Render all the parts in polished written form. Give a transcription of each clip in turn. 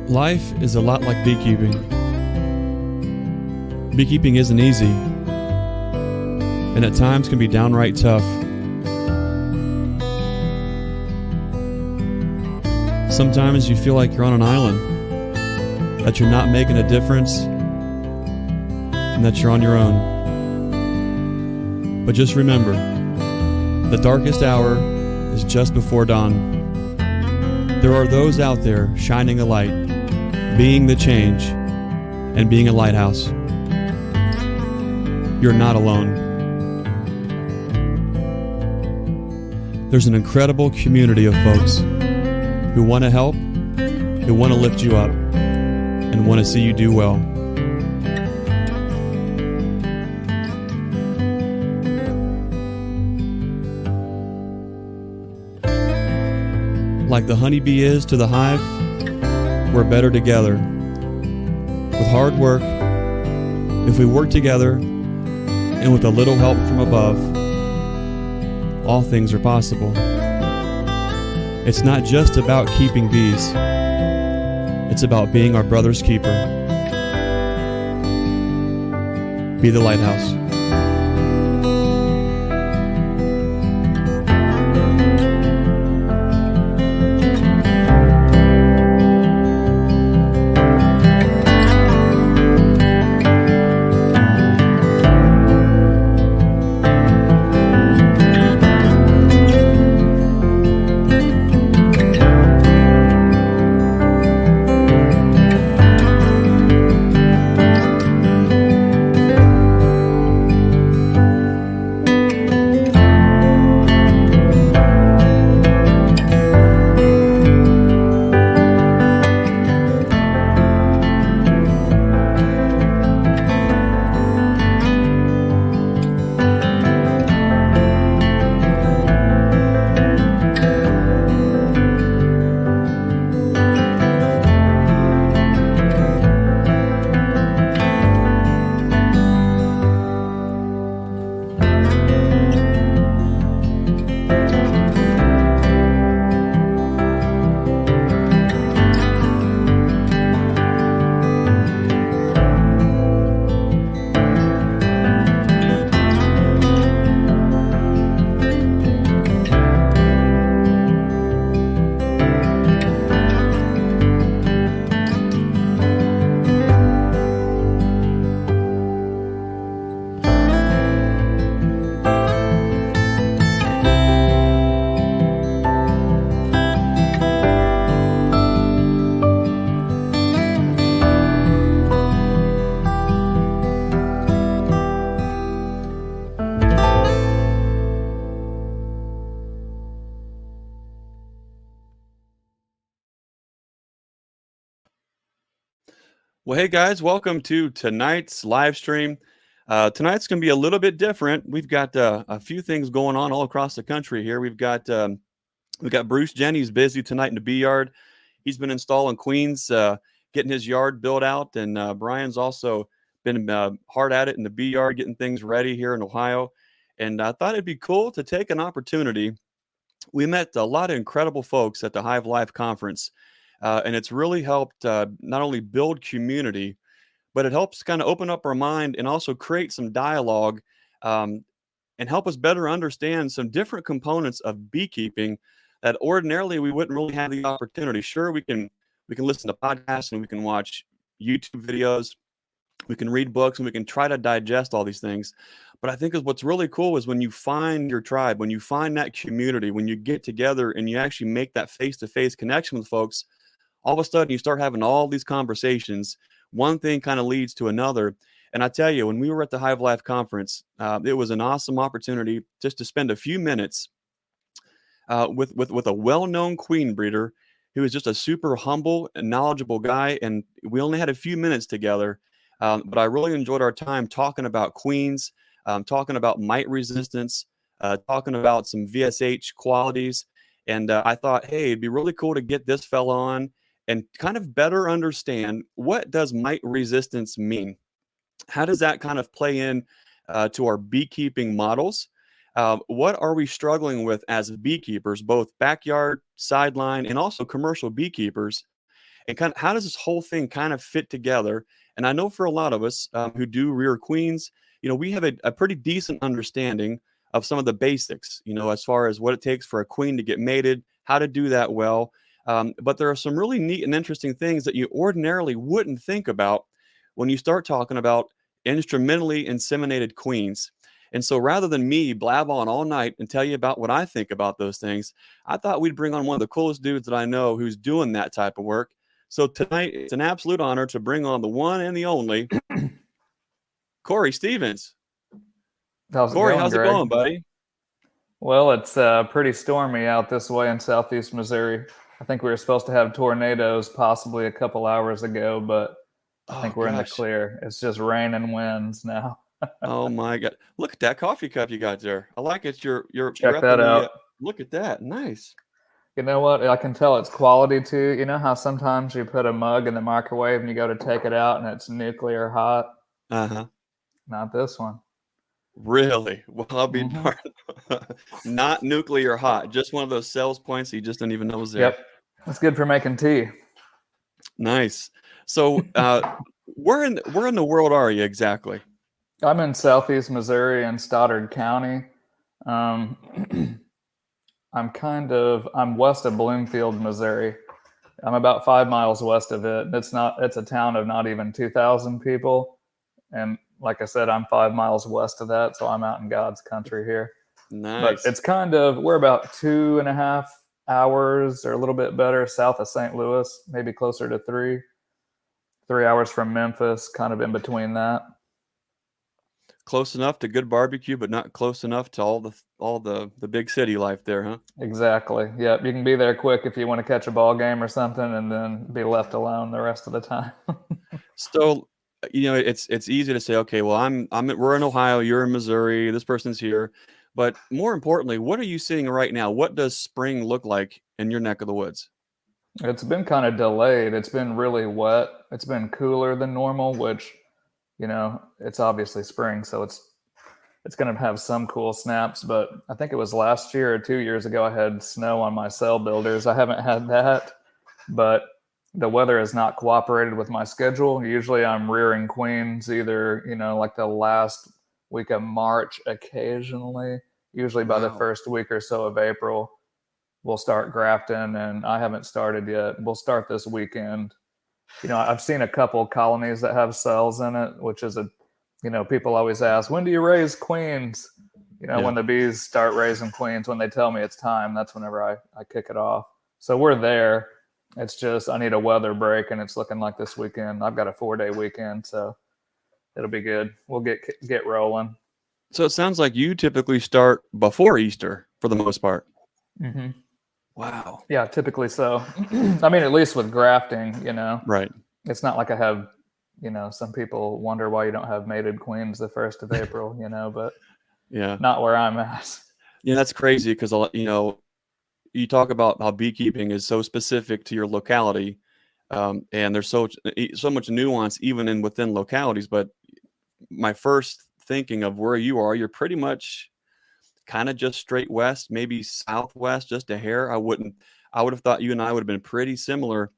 Life is a lot like beekeeping. Beekeeping isn't easy, and at times can be downright tough. Sometimes you feel like you're on an island, that you're not making a difference, and that you're on your own. But just remember, the darkest hour is just before dawn. There are those out there shining a light, being the change, and being a lighthouse. You're not alone. There's an incredible community of folks who want to help, who want to lift you up, and want to see you do well. Like the honeybee is to the hive, we're better together. With hard work, if we work together, and with a little help from above, all things are possible. It's not just about keeping bees. It's about being our brother's keeper. Be the lighthouse. Well, hey guys, welcome to tonight's live stream. Tonight's going to be a little bit different. We've got a few things going on all across the country here. We've got Bruce Jenny's busy tonight in the bee yard. He's been installing queens, getting his yard built out, and Brian's also been hard at it in the bee yard, getting things ready here in Ohio. And I thought it'd be cool to take an opportunity. We met a lot of incredible folks at the Hive Life conference. And it's really helped not only build community, but it helps kind of open up our mind and also create some dialogue and help us better understand some different components of beekeeping that ordinarily we wouldn't really have the opportunity. Sure, we can listen to podcasts and we can watch YouTube videos, we can read books, and we can try to digest all these things. But I think what's really cool is when you find your tribe, when you find that community, when you get together and you actually make that face-to-face connection with folks. All of a sudden, you start having all these conversations. One thing kind of leads to another. And I tell you, when we were at the Hive Life conference, it was an awesome opportunity just to spend a few minutes with a well-known queen breeder who is just a super humble and knowledgeable guy. And we only had a few minutes together, but I really enjoyed our time talking about queens, talking about mite resistance, talking about some VSH qualities. And I thought, hey, it'd be really cool to get this fella on and kind of better understand, what does mite resistance mean? How does that kind of play in to our beekeeping models? What are we struggling with as beekeepers, both backyard, sideline, and also commercial beekeepers? and kind of how does this whole thing kind of fit together. And I know for a lot of us who do rear queens, we have a pretty decent understanding of some of the basics, as far as what it takes for a queen to get mated, how to do that well. But there are some really neat and interesting things that you ordinarily wouldn't think about when you start talking about instrumentally inseminated queens. And so rather than me blab on all night and tell you about what I think about those things, I thought we'd bring on one of the coolest dudes that I know who's doing that type of work. So tonight, it's an absolute honor to bring on the one and the only Cory Stevens. Cory, how's it going, buddy? Well, it's pretty stormy out this way in southeast Missouri. I think we were supposed to have tornadoes possibly a couple hours ago, but I think we're in the clear. It's just rain and winds now. Oh my God! Look at that coffee cup you got there. I like it. You're check that out. Look at that. Nice. You know what? I can tell it's quality too. You know how sometimes you put a mug in the microwave and you go to take it out and it's nuclear hot? Uh-huh. Not this one. Really? Well, I'll be darned. Not nuclear hot. Just one of those sales points you just didn't even know was there. Yep. It's good for making tea. Nice. So where in the world are you exactly? I'm in southeast Missouri in Stoddard County. I'm west of Bloomfield, Missouri. I'm about 5 miles west of it. It's a town of not even 2,000 people. And like I said, I'm 5 miles west of that. So I'm out in God's country here. Nice. But it's we're about 2.5 hours or a little bit better south of St. Louis, maybe closer to 3 hours from Memphis, kind of in between that. Close enough to good barbecue, but not close enough to all the big city life there, huh? Exactly. Yep. You can be there quick if you want to catch a ball game or something, and then be left alone the rest of the time. So, it's easy to say, okay, well, we're in Ohio, you're in Missouri, this person's here, but more importantly, what are you seeing right now? What does spring look like in your neck of the woods? It's been kind of delayed. It's been really wet. It's been cooler than normal, which, it's obviously spring, so it's going to have some cool snaps. But I think it was last year or 2 years ago, I had snow on my cell builders. I haven't had that, but the weather has not cooperated with my schedule. Usually I'm rearing queens either, like the last week of March occasionally. Usually by the first week or so of April, we'll start grafting, and I haven't started yet. We'll start this weekend. I've seen a couple colonies that have cells in it, which is people always ask, when do you raise queens? When the bees start raising queens, when they tell me it's time, that's whenever I kick it off. So we're there. It's just, I need a weather break, and it's looking like this weekend. I've got a 4-day weekend, so it'll be good. We'll get rolling. So it sounds like you typically start before Easter for the most part. Mm-hmm. Wow. Yeah, typically so. I mean, at least with grafting, Right. It's not like I have, some people wonder why you don't have mated queens the 1st of April, but yeah, not where I'm at. Yeah, that's crazy because, you talk about how beekeeping is so specific to your locality, and there's so much nuance even within localities. But my first thinking of where you are, you're pretty much kind of just straight west, maybe southwest, just a hair. I would have thought you and I would have been pretty similar,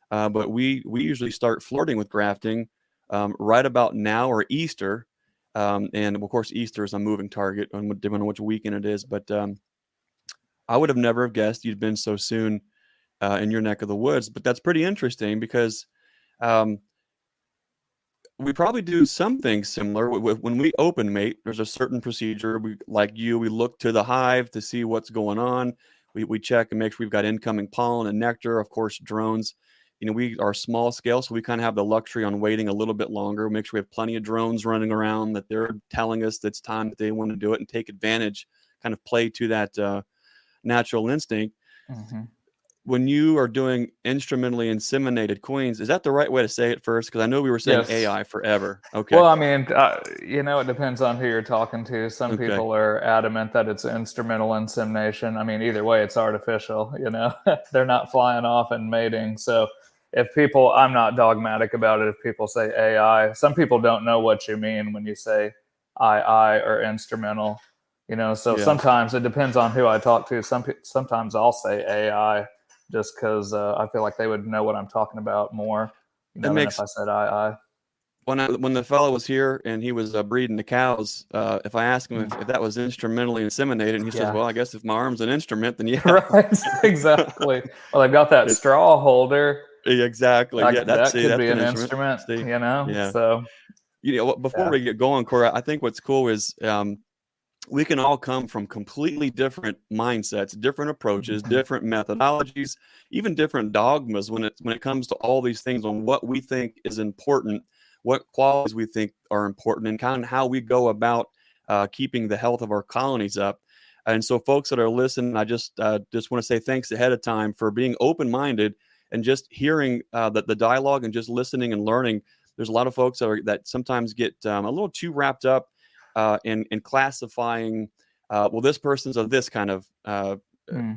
but we usually start flirting with grafting right about now or Easter, and of course Easter is a moving target depending on which weekend it is. But I would have never have guessed you'd been so soon in your neck of the woods. But that's pretty interesting because we probably do something similar. When we open mate, there's a certain procedure. We look to the hive to see what's going on. We check and make sure we've got incoming pollen and nectar. Of course, drones. We are small scale, so we kind of have the luxury on waiting a little bit longer. Make sure we have plenty of drones running around, that they're telling us that it's time that they want to do it and take advantage, kind of play to that natural instinct. Mm-hmm. When you are doing instrumentally inseminated queens, is that the right way to say it first? Because I know we were saying AI forever. Okay. Well, I mean, it depends on who you're talking to. Some people are adamant that it's instrumental insemination. I mean, either way, it's artificial. They're not flying off and mating. So I'm not dogmatic about it. If people say AI, some people don't know what you mean when you say II or instrumental. Sometimes it depends on who I talk to. Sometimes I'll say AI. just because I feel like they would know what I'm talking about more, than if I said I. When the fellow was here and he was breeding the cows, if I asked him if that was instrumentally inseminated, and he says, "Well, I guess if my arm's an instrument, then yeah." Right, exactly. Well, they've got that straw holder. Exactly. Yeah, That could that's be an an instrument. instrument, See, yeah. So Before we get going, Cory, I think what's cool is we can all come from completely different mindsets, different approaches, different methodologies, even different dogmas when it comes to all these things on what we think is important, what qualities we think are important, and kind of how we go about keeping the health of our colonies up. And so, folks that are listening, I just want to say thanks ahead of time for being open-minded and just hearing the dialogue and just listening and learning. There's a lot of folks that sometimes get a little too wrapped up in classifying, well, this person's of this kind of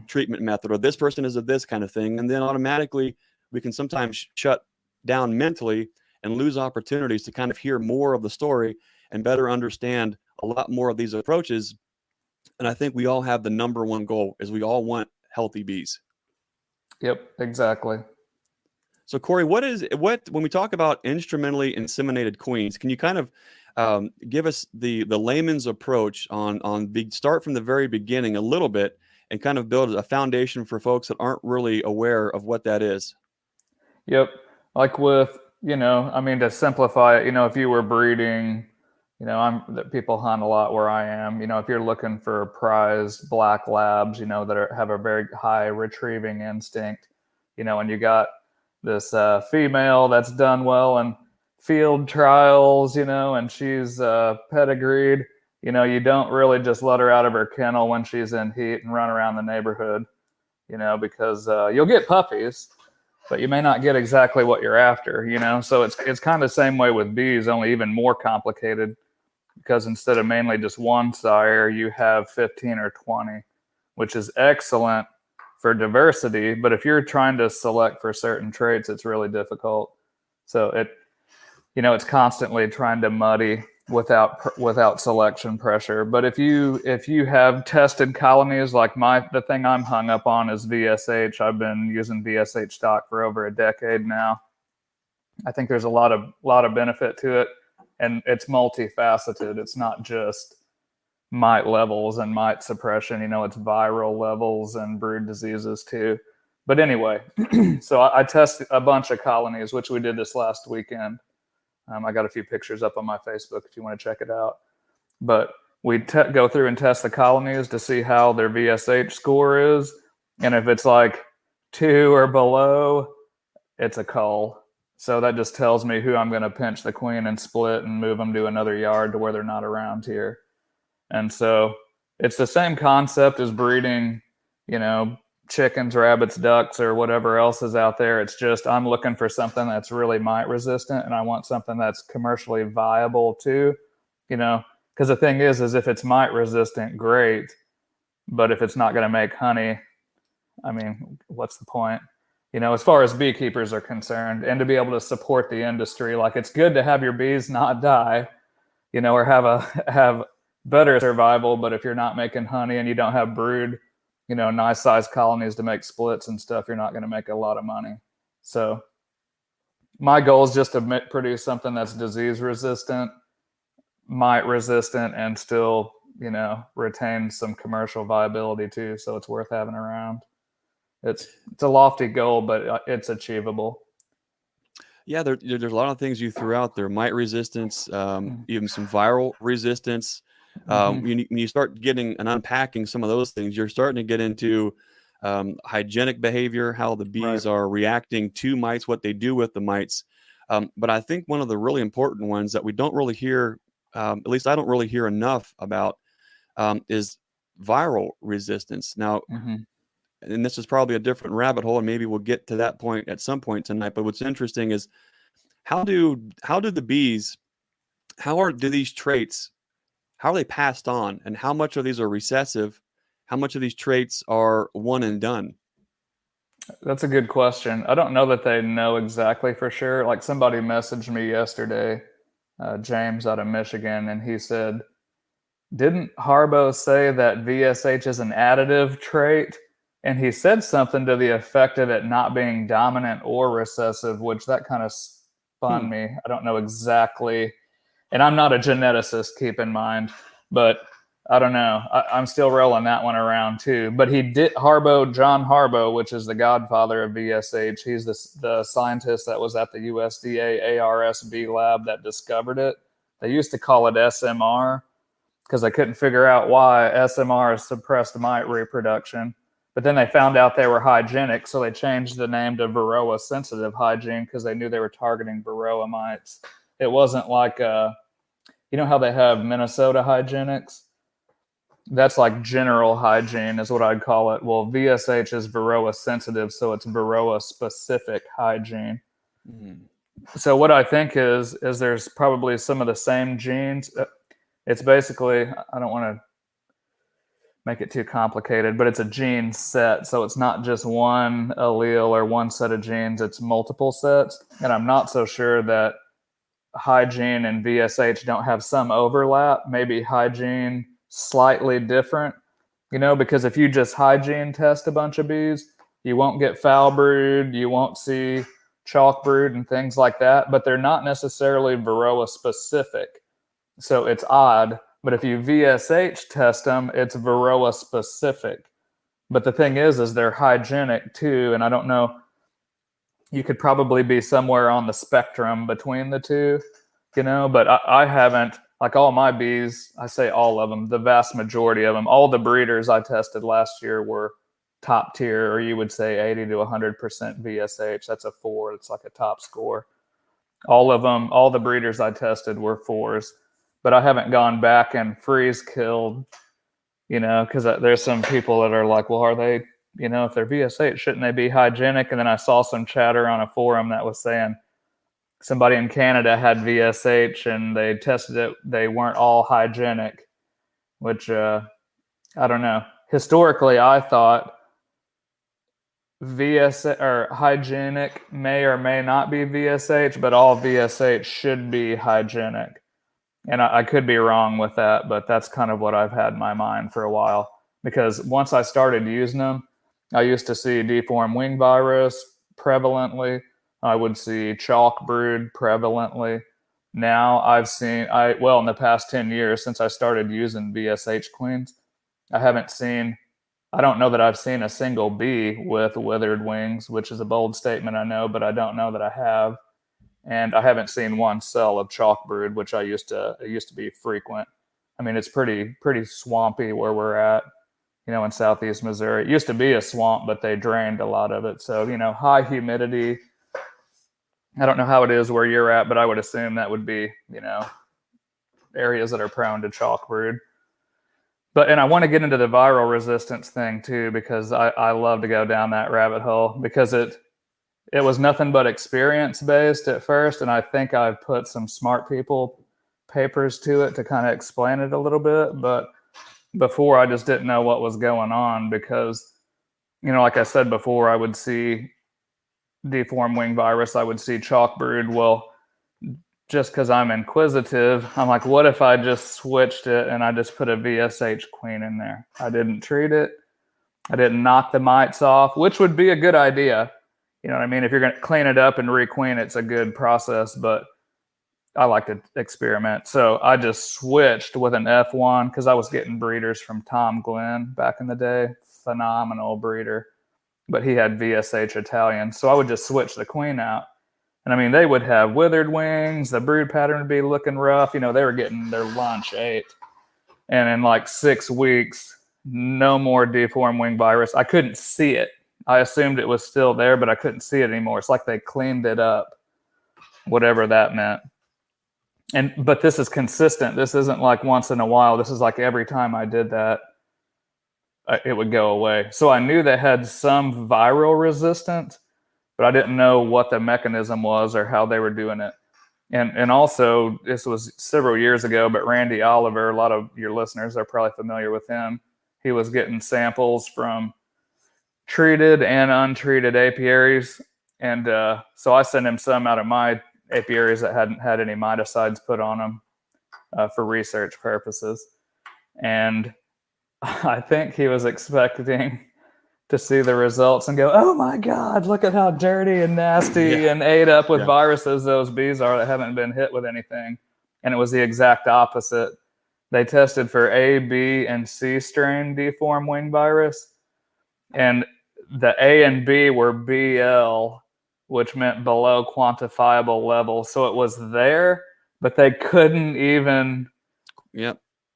treatment method, or this person is of this kind of thing. And then automatically we can sometimes shut down mentally and lose opportunities to kind of hear more of the story and better understand a lot more of these approaches. And I think we all have the number one goal is we all want healthy bees. Yep, exactly. So Cory, when we talk about instrumentally inseminated queens, can you kind of give us the layman's approach on start from the very beginning a little bit and kind of build a foundation for folks that aren't really aware of what that is? Yep. Like with, to simplify it, if you were breeding, people hunt a lot where I am, if you're looking for prize black labs, that have a very high retrieving instinct, and you got this female that's done well in field trials, and she's pedigreed, you don't really just let her out of her kennel when she's in heat and run around the neighborhood, because you'll get puppies, but you may not get exactly what you're after, So it's kind of the same way with bees, only even more complicated, because instead of mainly just one sire, you have 15 or 20, which is excellent for diversity. But if you're trying to select for certain traits, it's really difficult. So it's constantly trying to muddy without selection pressure. But if you have tested colonies, like the thing I'm hung up on is VSH. I've been using VSH stock for over a decade now. I think there's a lot of benefit to it, and it's multifaceted. It's not just mite levels and mite suppression. It's viral levels and brood diseases too. But anyway, so I tested a bunch of colonies, which we did this last weekend. I got a few pictures up on my Facebook if you want to check it out. But we go through and test the colonies to see how their VSH score is. And if it's like 2 or below, it's a cull. So that just tells me who I'm going to pinch the queen and split and move them to another yard to where they're not around here. And so it's the same concept as breeding, chickens, rabbits, ducks, or whatever else is out there. It's just I'm looking for something that's really mite resistant, and I want something that's commercially viable too, because the thing is if it's mite resistant, great. But if it's not going to make honey, I mean, what's the point? As far as beekeepers are concerned, and to be able to support the industry, like it's good to have your bees not die, or have better survival. But if you're not making honey and you don't have brood, nice sized colonies to make splits and stuff, you're not going to make a lot of money. So my goal is just to produce something that's disease resistant, mite resistant, and still, retain some commercial viability too. So it's worth having around. It's a lofty goal, but it's achievable. Yeah, there's a lot of things you threw out there: mite resistance, even some viral resistance. When you start getting and unpacking some of those things, you're starting to get into hygienic behavior, how the bees are reacting to mites, what they do with the mites. But I think one of the really important ones that we don't really hear, at least I don't really hear enough about, is viral resistance. Now, and this is probably a different rabbit hole, and maybe we'll get to that point at some point tonight. But what's interesting is how do the bees, do these traits, how are they passed on, and how much of these are recessive? How much of these traits are one and done? That's a good question. I don't know that they know exactly for sure. Like somebody messaged me yesterday, James out of Michigan, and he said, didn't Harbo say that VSH is an additive trait? And he said something to the effect of it not being dominant or recessive, which that kind of spun me. I don't know exactly. And I'm not a geneticist, keep in mind, but I don't know. I'm still rolling that one around too. But he did, John Harbaugh, which is the godfather of VSH. He's the scientist that was at the USDA ARSB lab that discovered it. They used to call it SMR because they couldn't figure out why SMR suppressed mite reproduction. But then they found out they were hygienic, so they changed the name to Varroa sensitive hygiene because they knew they were targeting Varroa mites. It wasn't like, you know how they have Minnesota hygienics? That's like general hygiene is what I'd call it. Well, VSH is Varroa sensitive, so it's Varroa specific hygiene. Mm-hmm. So what I think is there's probably some of the same genes. It's basically, I don't want to make it too complicated, but it's a gene set. So it's not just one allele or one set of genes, it's multiple sets. And I'm not so sure that hygiene and VSH don't have some overlap. Maybe hygiene slightly different, you know, because if you just hygiene test a bunch of bees, you won't get foul brood, you won't see chalk brood and things like that, but they're not necessarily Varroa specific. So it's odd. But if you VSH test them, it's Varroa specific. But the thing is they're hygienic too. And I don't know, you could probably be somewhere on the spectrum between the two, you know, but I haven't, like all my bees, I say all of them, the vast majority of them, all the breeders I tested last year were top tier, or you would say 80 to 100% VSH. That's a 4. It's like a top score. All of them, all the breeders I tested were 4s. But I haven't gone back and freeze killed, you know, because there's some people that are like, well, are they, you know, if they're VSH, shouldn't they be hygienic? And then I saw some chatter on a forum that was saying somebody in Canada had VSH and they tested it. They weren't all hygienic, which I don't know. Historically, I thought VSH or hygienic may or may not be VSH, but all VSH should be hygienic. And I could be wrong with that, but that's kind of what I've had in my mind for a while. Because once I started using them, I used to see deformed wing virus prevalently. I would see chalk brood prevalently. Now I've seen, in the past 10 years since I started using VSH queens, I don't know that I've seen a single bee with withered wings, which is a bold statement, I know, but I don't know that I have. And I haven't seen one cell of chalk brood, which it used to be frequent. I mean, it's pretty swampy where we're at, you know, in southeast Missouri. It used to be a swamp, but they drained a lot of it. So, you know, high humidity. I don't know how it is where you're at, but I would assume that would be, you know, areas that are prone to chalk brood. And I want to get into the viral resistance thing too, because I love to go down that rabbit hole, because it was nothing but experience based at first. And I think I've put some smart people papers to it to kind of explain it a little bit. But before, I just didn't know what was going on because, you know, like I said before, I would see deformed wing virus, I would see chalk brood. Well, just because I'm inquisitive, I'm like, what if I just switched it and I just put a VSH queen in there? I didn't treat it. I didn't knock the mites off, which would be a good idea. You know what I mean? If you're going to clean it up and requeen, it's a good process, but I like to experiment. So I just switched with an F1 because I was getting breeders from Tom Glenn back in the day. Phenomenal breeder, but he had VSH Italian. So I would just switch the queen out. And I mean, they would have withered wings. The brood pattern would be looking rough. You know, they were getting their lunch ate. And in like 6 weeks, no more deformed wing virus. I couldn't see it. I assumed it was still there, but I couldn't see it anymore. It's like they cleaned it up, whatever that meant. But this is consistent. This isn't like once in a while. This is like every time I did that, it would go away. So I knew they had some viral resistance, but I didn't know what the mechanism was or how they were doing it. And also, this was several years ago, but Randy Oliver, a lot of your listeners are probably familiar with him. He was getting samples from treated and untreated apiaries. And so I sent him some out of my apiaries that hadn't had any miticides put on them for research purposes. And I think he was expecting to see the results and go, oh my God, look at how dirty and nasty and ate up with viruses those bees are that haven't been hit with anything. And it was the exact opposite. They tested for A, B, and C strain deformed wing virus. And the A and B were BL, which meant below quantifiable levels. So it was there, but they couldn't even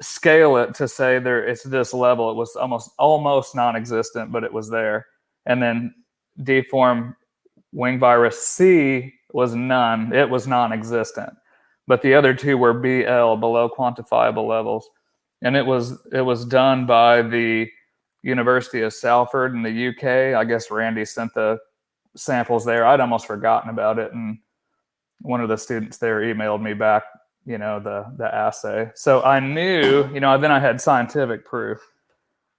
scale it to say it's this level. It was almost non-existent, but it was there. And then deformed wing virus C was none. It was non-existent. But the other two were BL, below quantifiable levels. And it was done by the University of Salford in the UK. I guess Randy sent the samples there. I'd almost forgotten about it, and one of the students there emailed me back, the assay. So I knew, then I had scientific proof,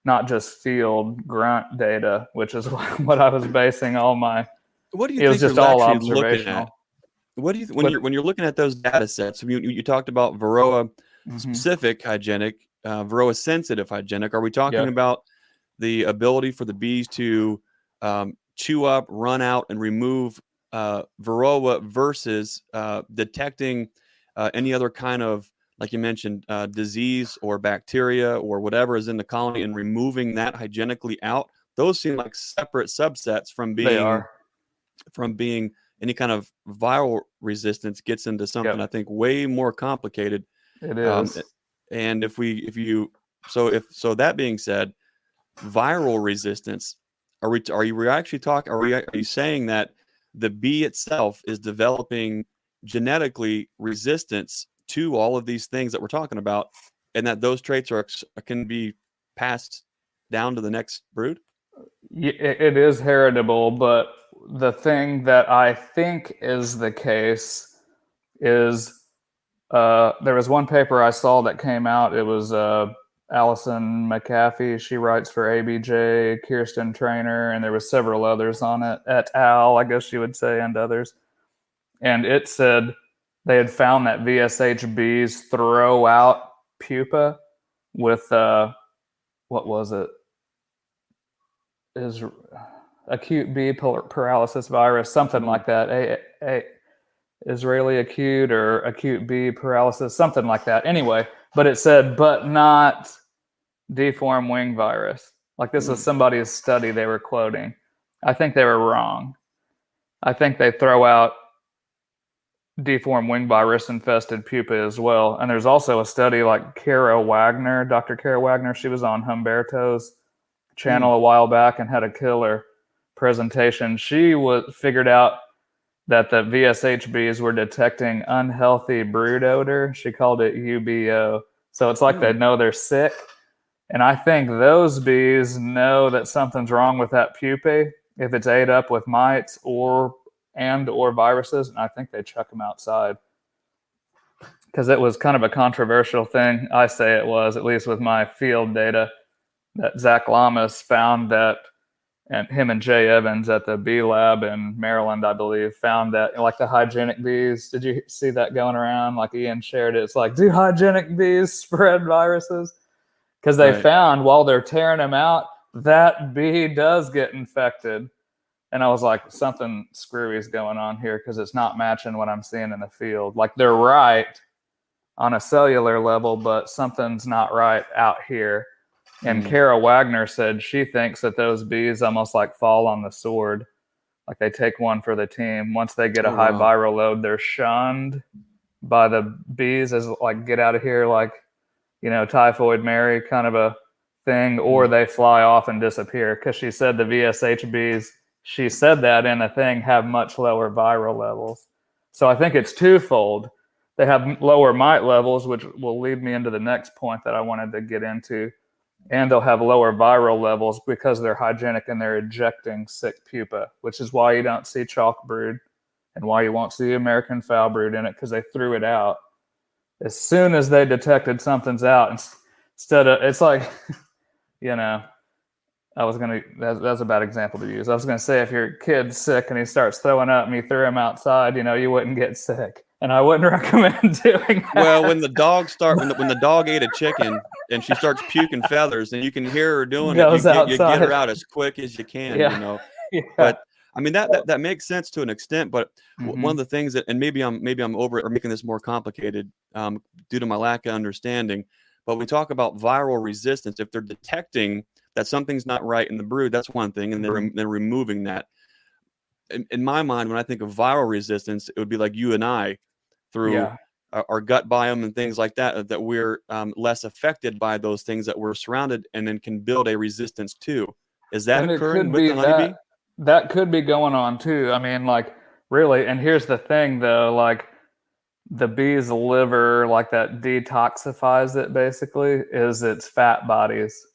not just field grunt data, which is what I was basing all my. What do you think was just all observational? What do you when you're looking at those data sets? You talked about Varroa specific hygienic, Varroa sensitive hygienic. Are we talking about the ability for the bees to chew up, run out, and remove Varroa versus detecting any other kind of, like you mentioned, disease or bacteria or whatever is in the colony and removing that hygienically out? Those seem like separate subsets from being any kind of viral resistance gets into something I think way more complicated. It is. And so that being said, viral resistance, are you saying that the bee itself is developing genetically resistance to all of these things that we're talking about, and that those traits can be passed down to the next brood? It is heritable, but the thing that I think is the case is there was one paper I saw that came out. It was Allison McAfee. She writes for ABJ, Kirsten Trainer, and there was several others on it, et al., I guess you would say, and others. And it said they had found that VSH bees throw out pupa with, what was it? Is acute bee paralysis virus, something like that. Israeli acute or acute bee paralysis, something like that. Anyway, but it said, but not deformed wing virus. Like this is somebody's study they were quoting. I think they were wrong. I think they throw out deformed wing virus infested pupa as well. And there's also a study like Kara Wagner, Dr. Kara Wagner. She was on Humberto's channel a while back and had a killer presentation. She figured out that the VSH bees were detecting unhealthy brood odor. She called it UBO. So it's like they know they're sick. And I think those bees know that something's wrong with that pupae if it's ate up with mites or viruses. And I think they chuck them outside. Because it was kind of a controversial thing. I say it was, at least with my field data, that Zach Lamas found that, and him and Jay Evans at the bee lab in Maryland, I believe, found that like the hygienic bees, did you see that going around? Like Ian shared it. It's like, do hygienic bees spread viruses? Because they found while they're tearing them out, that bee does get infected. And I was like, something screwy is going on here because it's not matching what I'm seeing in the field. Like they're right on a cellular level, but something's not right out here. And Kara Wagner said she thinks that those bees almost like fall on the sword. Like they take one for the team. Once they get a high viral load, they're shunned by the bees as like, get out of here, like, typhoid Mary kind of a thing, or they fly off and disappear. Because she said the VSH bees, she said that in a thing, have much lower viral levels. So I think it's twofold. They have lower mite levels, which will lead me into the next point that I wanted to get into. And they'll have lower viral levels because they're hygienic and they're ejecting sick pupa, which is why you don't see chalk brood and why you won't see American foul brood in it, because they threw it out. As soon as they detected something's out, instead of, it's like, that's a bad example to use. I was going to say, if your kid's sick and he starts throwing up and you threw him outside, you wouldn't get sick. And I wouldn't recommend doing that. Well, when the dog ate a chicken and she starts puking feathers, and you can hear her doing it, you get her out as quick as you can, Yeah. you know. Yeah. But I mean that makes sense to an extent. But one of Mhm. the things that, and maybe I'm over it or making this more complicated due to my lack of understanding. But we talk about viral resistance. If they're detecting that something's not right in the brood, that's one thing, and they're removing that. In my mind, when I think of viral resistance, it would be like you and I, through Yeah. our gut biome and things like that, that we're less affected by those things that we're surrounded, and then can build a resistance to. Is that And it occurring could with be the honeybee? that could be going on too. I mean, like, really, and here's the thing though, like, the bee's liver, like, that detoxifies it basically, is its fat bodies.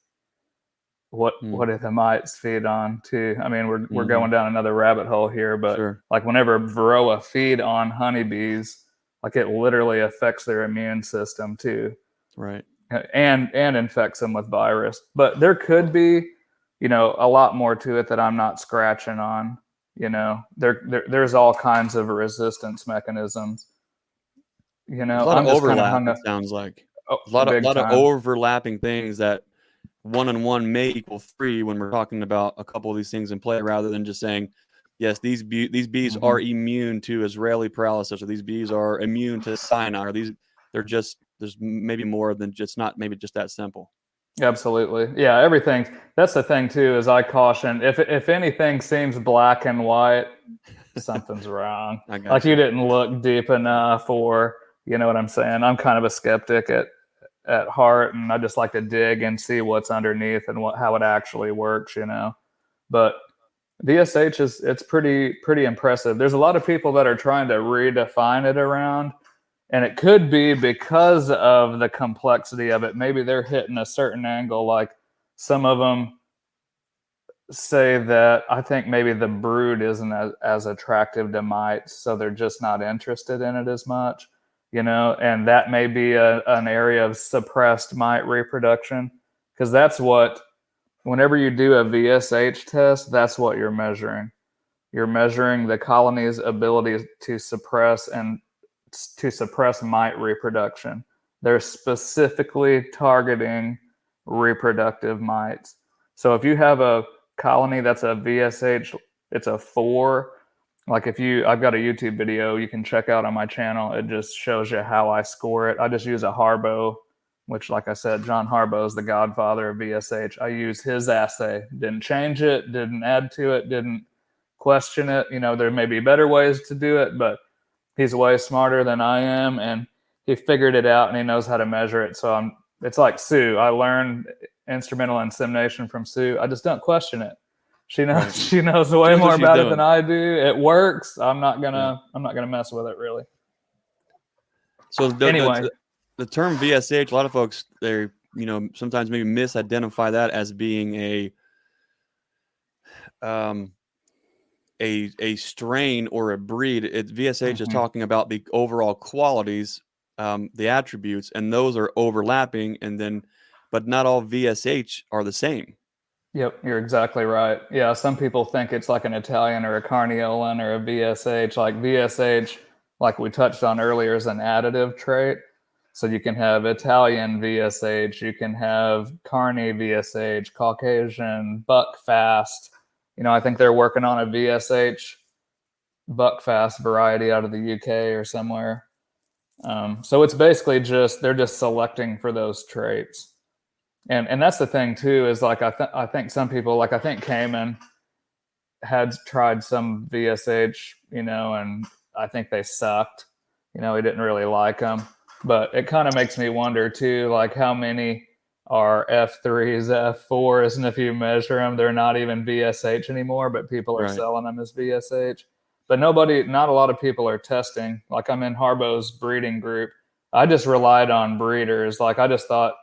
What Hmm. do the mites feed on too? I mean, we're Hmm. going down another rabbit hole here, but Sure. like, whenever varroa feed on honeybees, like, it literally affects their immune system too, Right. and infects them with virus. But there could be, a lot more to it that I'm not scratching on. There's all kinds of resistance mechanisms. There's a lot of I'm just kind of overlap, hung it up. sounds like. Oh, A lot of big time. overlapping things that one and one may equal three when we're talking about a couple of these things in play, rather than just saying, yes, these bees are Hmm. immune to Israeli paralysis, or these bees are immune to cyanide, or there's maybe more than just, not maybe just that simple. Absolutely. Yeah, everything. That's the thing too, is I caution, if anything seems black and white, something's wrong. I Like, got you you. didn't look deep enough, or you know what I'm saying? I'm kind of a skeptic at heart, and I just like to dig and see what's underneath and how it actually works. But VSH it's pretty impressive. There's a lot of people that are trying to redefine it around, and it could be because of the complexity of it. Maybe they're hitting a certain angle. Like, some of them say that I think maybe the brood isn't as attractive to mites, so they're just not interested in it as much, and that may be an area of suppressed mite reproduction, because whenever you do a VSH test, that's what you're measuring. You're measuring the colony's ability to suppress mite reproduction. They're specifically targeting reproductive mites. So if you have a colony that's a VSH, it's a 4. Like, I've got a YouTube video you can check out on my channel. It just shows you how I score it. I just use a Harbo, which, like I said, John Harbo is the godfather of VSH. I use his assay. Didn't change it, didn't add to it, didn't question it. There may be better ways to do it, but he's way smarter than I am, and he figured it out, and he knows how to measure it. So it's like Sue. I learned instrumental insemination from Sue. I just don't question it. She knows Right. she knows She way knows what more she's about it than doing. I do. It works. I'm not Yeah. gonna mess with it, really. So Anyway. the term VSH, a lot of folks, they sometimes maybe misidentify that as being um, a strain or a breed. VSH is Mhm. talking about the overall qualities, the attributes, and those are overlapping. But not all VSH are the same. Yep, you're exactly right. Yeah, some people think it's like an Italian or a Carniolan or a VSH. Like, VSH, like we touched on earlier, is an additive trait. So you can have Italian VSH, you can have Carney VSH, Caucasian, Buckfast. I think they're working on a VSH Buckfast variety out of the UK or somewhere. So it's basically they're just selecting for those traits. And that's the thing too, is like, I think some people, like, I think Cayman had tried some VSH, and I think they sucked. He didn't really like them. But it kind of makes me wonder too, like, how many are F3s, F4s, and if you measure them, they're not even VSH anymore, but people are Right. selling them as VSH. But not a lot of people are testing. Like, I'm in Harbo's breeding group. I just relied on breeders. Like, I just thought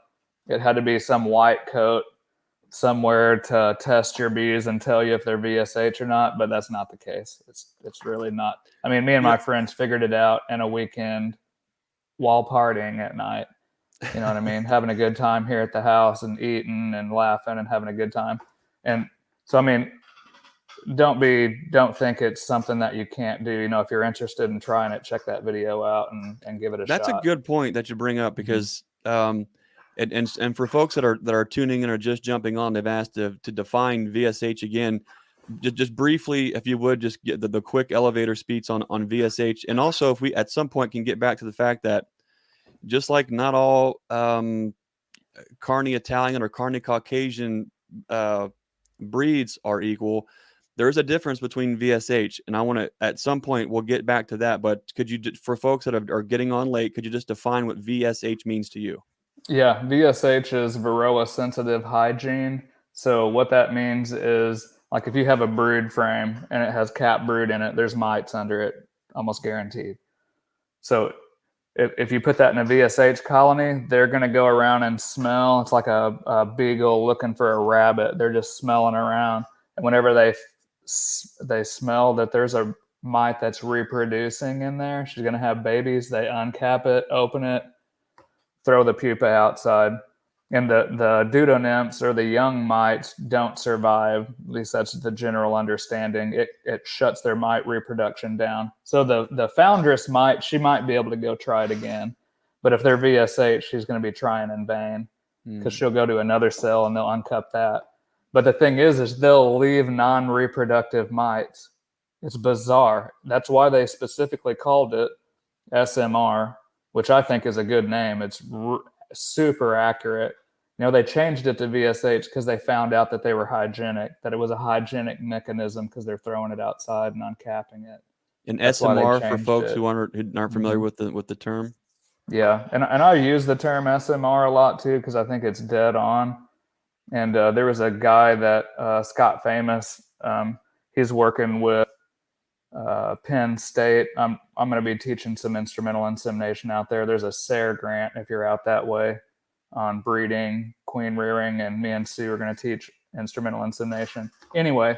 it had to be some white coat somewhere to test your bees and tell you if they're VSH or not, but that's not the case. It's really not. I mean, me and Yeah. my friends figured it out in a weekend while partying at night. You know what I mean? Having a good time here at the house and eating and laughing and having a good time. And so, I mean, don't think it's something that you can't do. If you're interested in trying it, check that video out and give it a That's shot. a good point that you bring up because and for folks that are tuning in or just jumping on, they've asked to define VSH again. Just briefly, if you would, just get the quick elevator speeds on VSH, and also if we at some point can get back to the fact that just like not all Carney Italian or Carney Caucasian breeds are equal, there's a difference between VSH, and I want to at some point we'll get back to that. But could you, for folks that are getting on late, could you just define what VSH means to you? Yeah, VSH is Varroa sensitive hygiene. So what that means is, like, if you have a brood frame and it has cap brood in it, there's mites under it, almost guaranteed. So if you put that in a VSH colony, they're going to go around and smell. It's like a beagle looking for a rabbit. They're just smelling around. And whenever they smell that there's a mite that's reproducing in there, she's going to have babies, they uncap it, open it, throw the pupa outside. And the dudonymphs, or the young mites, don't survive. At least that's the general understanding. It shuts their mite reproduction down. So the foundress mite, she might be able to go try it again. But if they're VSH, she's going to be trying in vain, because she'll go to another cell and they'll uncup that. But the thing is they'll leave non-reproductive mites. It's bizarre. That's why they specifically called it SMR, which I think is a good name. It's super accurate. They changed it to VSH because they found out that they were hygienic, that it was a hygienic mechanism because they're throwing it outside and uncapping it. And SMR, for folks who aren't familiar with the term. Yeah, and I use the term SMR a lot too because I think it's dead on. And there was a guy that Scott Famous, he's working with Penn State. I'm going to be teaching some instrumental insemination out there. There's a SARE grant if you're out that way on breeding, queen rearing, and me and Sue are going to teach instrumental insemination. Anyway,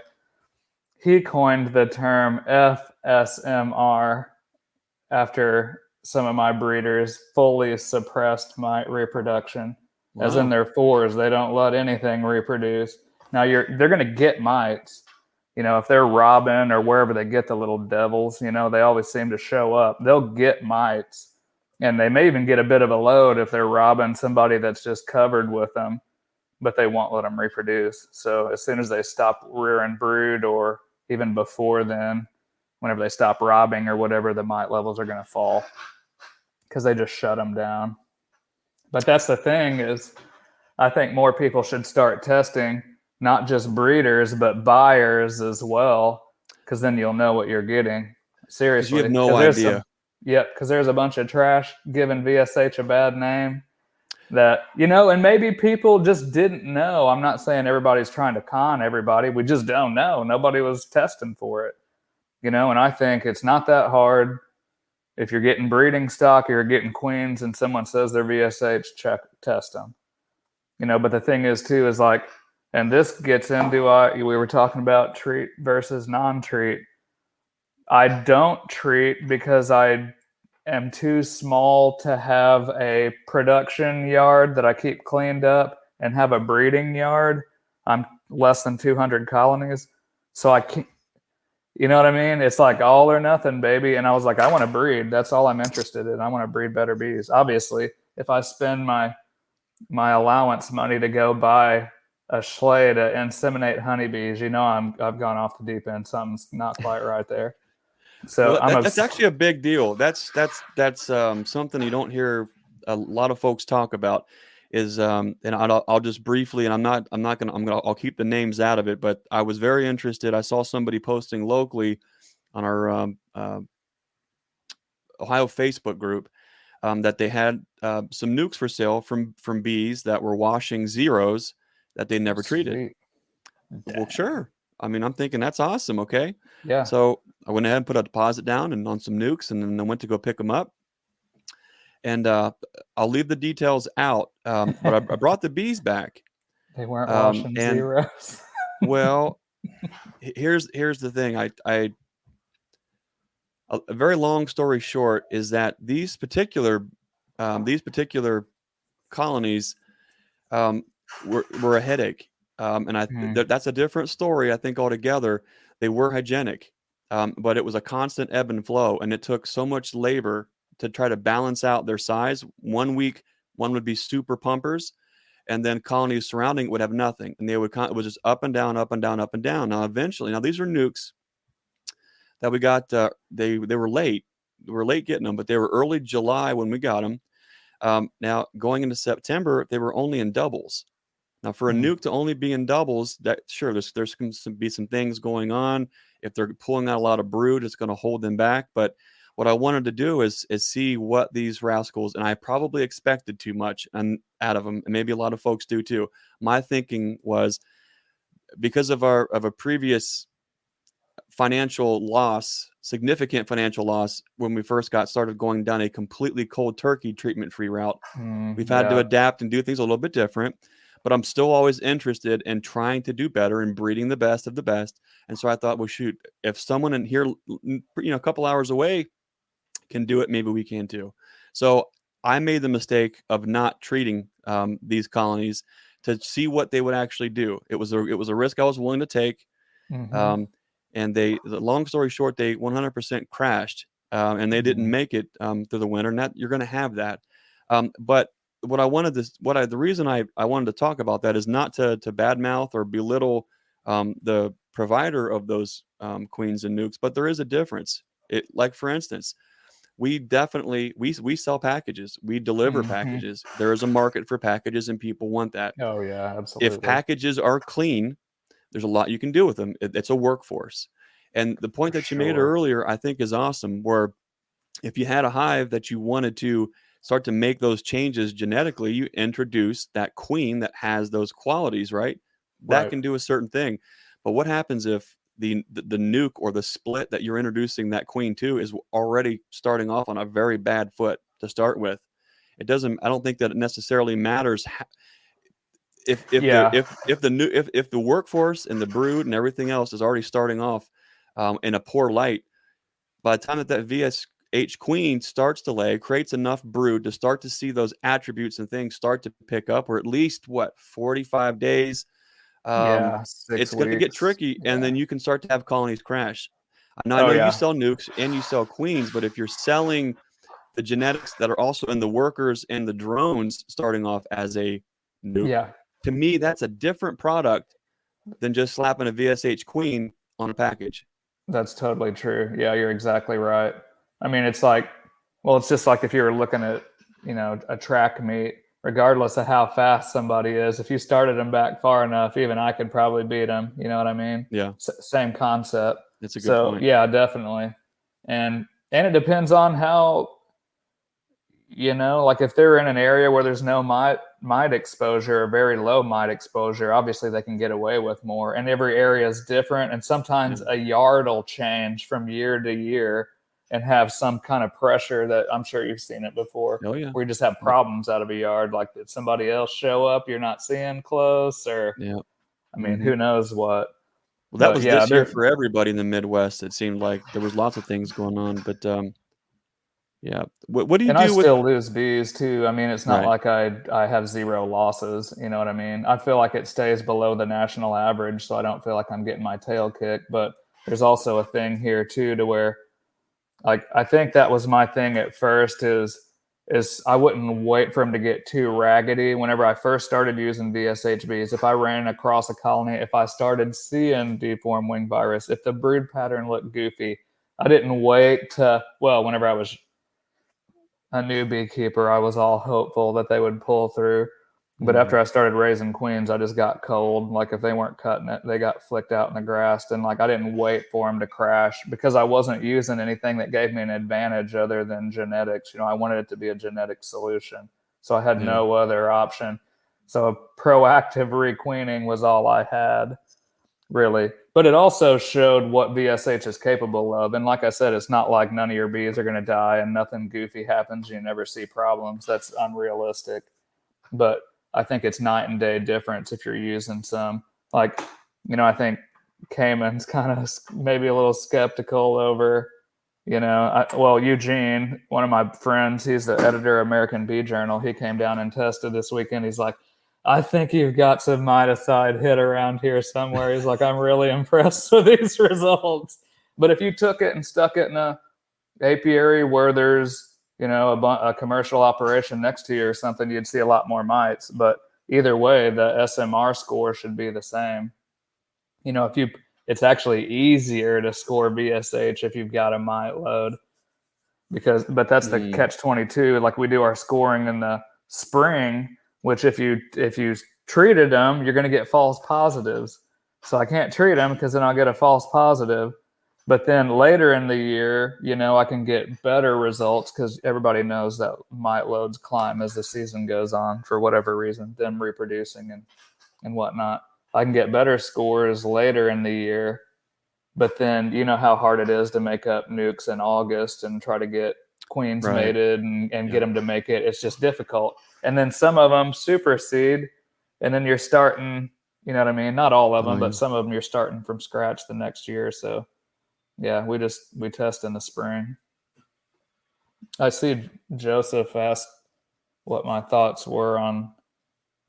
he coined the term FSMR after some of my breeders fully suppressed mite reproduction. Wow. As in their fours, they don't let anything reproduce. Now they're going to get mites. If they're robbing or wherever they get the little devils, they always seem to show up. They'll get mites. And they may even get a bit of a load if they're robbing somebody that's just covered with them, but they won't let them reproduce. So as soon as they stop rearing brood, or even before then, whenever they stop robbing or whatever, the mite levels are going to fall because they just shut them down. But that's the thing, is I think more people should start testing, not just breeders, but buyers as well, because then you'll know what you're getting. Seriously. You have no idea. Yep, because there's a bunch of trash giving VSH a bad name that, and maybe people just didn't know. I'm not saying everybody's trying to con everybody. We just don't know. Nobody was testing for it, and I think it's not that hard. If you're getting breeding stock or you're getting queens and someone says they're VSH, test them. But the thing is too, is like, and this gets into, we were talking about treat versus non-treat. I don't treat because I am too small to have a production yard that I keep cleaned up and have a breeding yard. I'm less than 200 colonies. So I can't, you know what I mean? It's like all or nothing, baby. And I was like, I want to breed. That's all I'm interested in. I want to breed better bees. Obviously, if I spend my allowance money to go buy a Schley to inseminate honeybees, I've gone off the deep end. Something's not quite right there. So that's actually a big deal. That's something you don't hear a lot of folks talk about. Is and I'll just briefly, and I'll keep the names out of it. But I was very interested. I saw somebody posting locally on our Ohio Facebook group that they had some nukes for sale from bees that were washing zeros that they never treated. Well, sure. I mean, I'm thinking that's awesome. Okay. Yeah. So I went ahead and put a deposit down and on some nukes, and then I went to go pick them up. And I'll leave the details out, but I brought the bees back. They weren't washing zeros. Well, here's the thing. A very long story short is that these particular colonies were a headache. Mm. That's a different story, I think, altogether. They were hygienic, but it was a constant ebb and flow, and it took so much labor to try to balance out their size. 1 week, one would be super pumpers, and then colonies surrounding it would have nothing, and it was just up and down, up and down, up and down. Now, eventually, these are nukes that we got. They were late. We were late getting them, but they were early July when we got them. Now, going into September, they were only in doubles. Now, for a Mm. nuke to only be in doubles, that sure, there's going to be some things going on. If they're pulling out a lot of brood, it's going to hold them back. But what I wanted to do is see what these rascals, and I probably expected too much out of them, and maybe a lot of folks do too. My thinking was, because of a previous financial loss, significant financial loss, when we first got started going down a completely cold turkey treatment-free route. We've had to Yeah. adapt and do things a little bit different, but I'm still always interested in trying to do better and breeding the best of the best. And so I thought, well, shoot, if someone in here, a couple hours away can do it, maybe we can too. So I made the mistake of not treating these colonies to see what they would actually do. It was a risk I was willing to take. Mm-hmm. And the long story short, they 100% crashed, and they didn't Mm. make it through the winter. And that you're going to have that. But the reason I wanted to talk about that is not to badmouth or belittle the provider of those queens and nukes, but there is a difference. Like, for instance, we definitely we sell packages, we deliver Mm-hmm. packages. There is a market for packages, and people want that. Oh yeah, If absolutely. packages are clean, there's a lot you can do with them. It's a workforce. And the For point that you made sure. earlier, I think, is awesome, where if you had a hive that you wanted to start to make those changes genetically, you introduce that queen that has those qualities, right? That Right. can do a certain thing. But what happens if the nuke or the split that you're introducing that queen to is already starting off on a very bad foot to start with? I don't think that it necessarily matters Yeah. if the workforce and the brood and everything else is already starting off in a poor light. By the time that VSH queen starts to lay, creates enough brood to start to see those attributes and things start to pick up, or at least 45 days, Yeah. it's six going to get weeks. tricky, and Yeah. then you can start to have colonies crash. Now, I Oh know you yeah. sell nukes and you sell queens, but if you're selling the genetics that are also in the workers and the drones starting off as a nuke, Yeah. to me, that's a different product than just slapping a VSH queen on a package. That's totally true. Yeah, you're exactly right. I mean, it's like, well, it's just like if you were looking at, a track meet, regardless of how fast somebody is, if you started them back far enough, even I could probably beat them. You know what I mean? Yeah, Same concept. that's a good So point. yeah, definitely. And it depends on how, like if they're in an area where there's no mite exposure or very low mite exposure, obviously they can get away with more. And every area is different, and Yeah. sometimes a yard will change from year to year and have some kind of pressure that I'm sure you've seen it before, Oh yeah. where you just have Yep. problems out of a yard. Like, did somebody else show up you're not seeing close, or Yeah. I mean, Hmm. who knows what? Well, that But was yeah, this year they're for everybody in the Midwest. It seemed like there was lots of things going on, but yeah. What do you and I do with? still lose bees too. I mean, it's not Right. like I have zero losses. You know what I mean? I feel like it stays below the national average, so I don't feel like I'm getting my tail kicked. But there's also a thing here too, to where, like, I think that was my thing at first, is I wouldn't wait for them to get too raggedy. Whenever I first started using VSHBs, if I ran across a colony, if I started seeing deformed wing virus, if the brood pattern looked goofy, I didn't wait to, well, whenever I was a new beekeeper, I was all hopeful that they would pull through. But Hmm. after I started raising queens, I just got cold. Like, if they weren't cutting it, they got flicked out in the grass. And like, I didn't wait for them to crash because I wasn't using anything that gave me an advantage other than genetics. I wanted it to be a genetic solution. So I had Yeah. no other option. So proactive requeening was all I had, really. But it also showed what VSH is capable of. And like I said, it's not like none of your bees are going to die and nothing goofy happens. You never see problems. That's unrealistic. But I think it's night and day difference if you're using some. Like, I think Cayman's kind of maybe a little skeptical over, Eugene, one of my friends, he's the editor of American Bee Journal. He came down and tested this weekend. He's like, I think you've got some Mite hit around here somewhere. He's like, I'm really impressed with these results. But if you took it and stuck it in a apiary where there's, you know, a commercial operation next to you or something, you'd see a lot more mites. But either way, the SMR score should be the same. You know, it's actually easier to score VSH if you've got a mite load, but that's the catch 22. Like, we do our scoring in the spring, which if you treated them, you're going to get false positives. So I can't treat them because then I'll get a false positive. But then later in the year, you know, I can get better results because everybody knows that mite loads climb as the season goes on for whatever reason, them reproducing and whatnot. I can get better scores later in the year. But then you know how hard it is to make up nukes in August and try to get queens mated and get them to make it. It's just difficult. And then some of them supersede, and then you're starting, you know what I mean? Not all of them, but some of them you're starting from scratch the next year. So yeah, we test in the spring. I see Joseph asked what my thoughts were on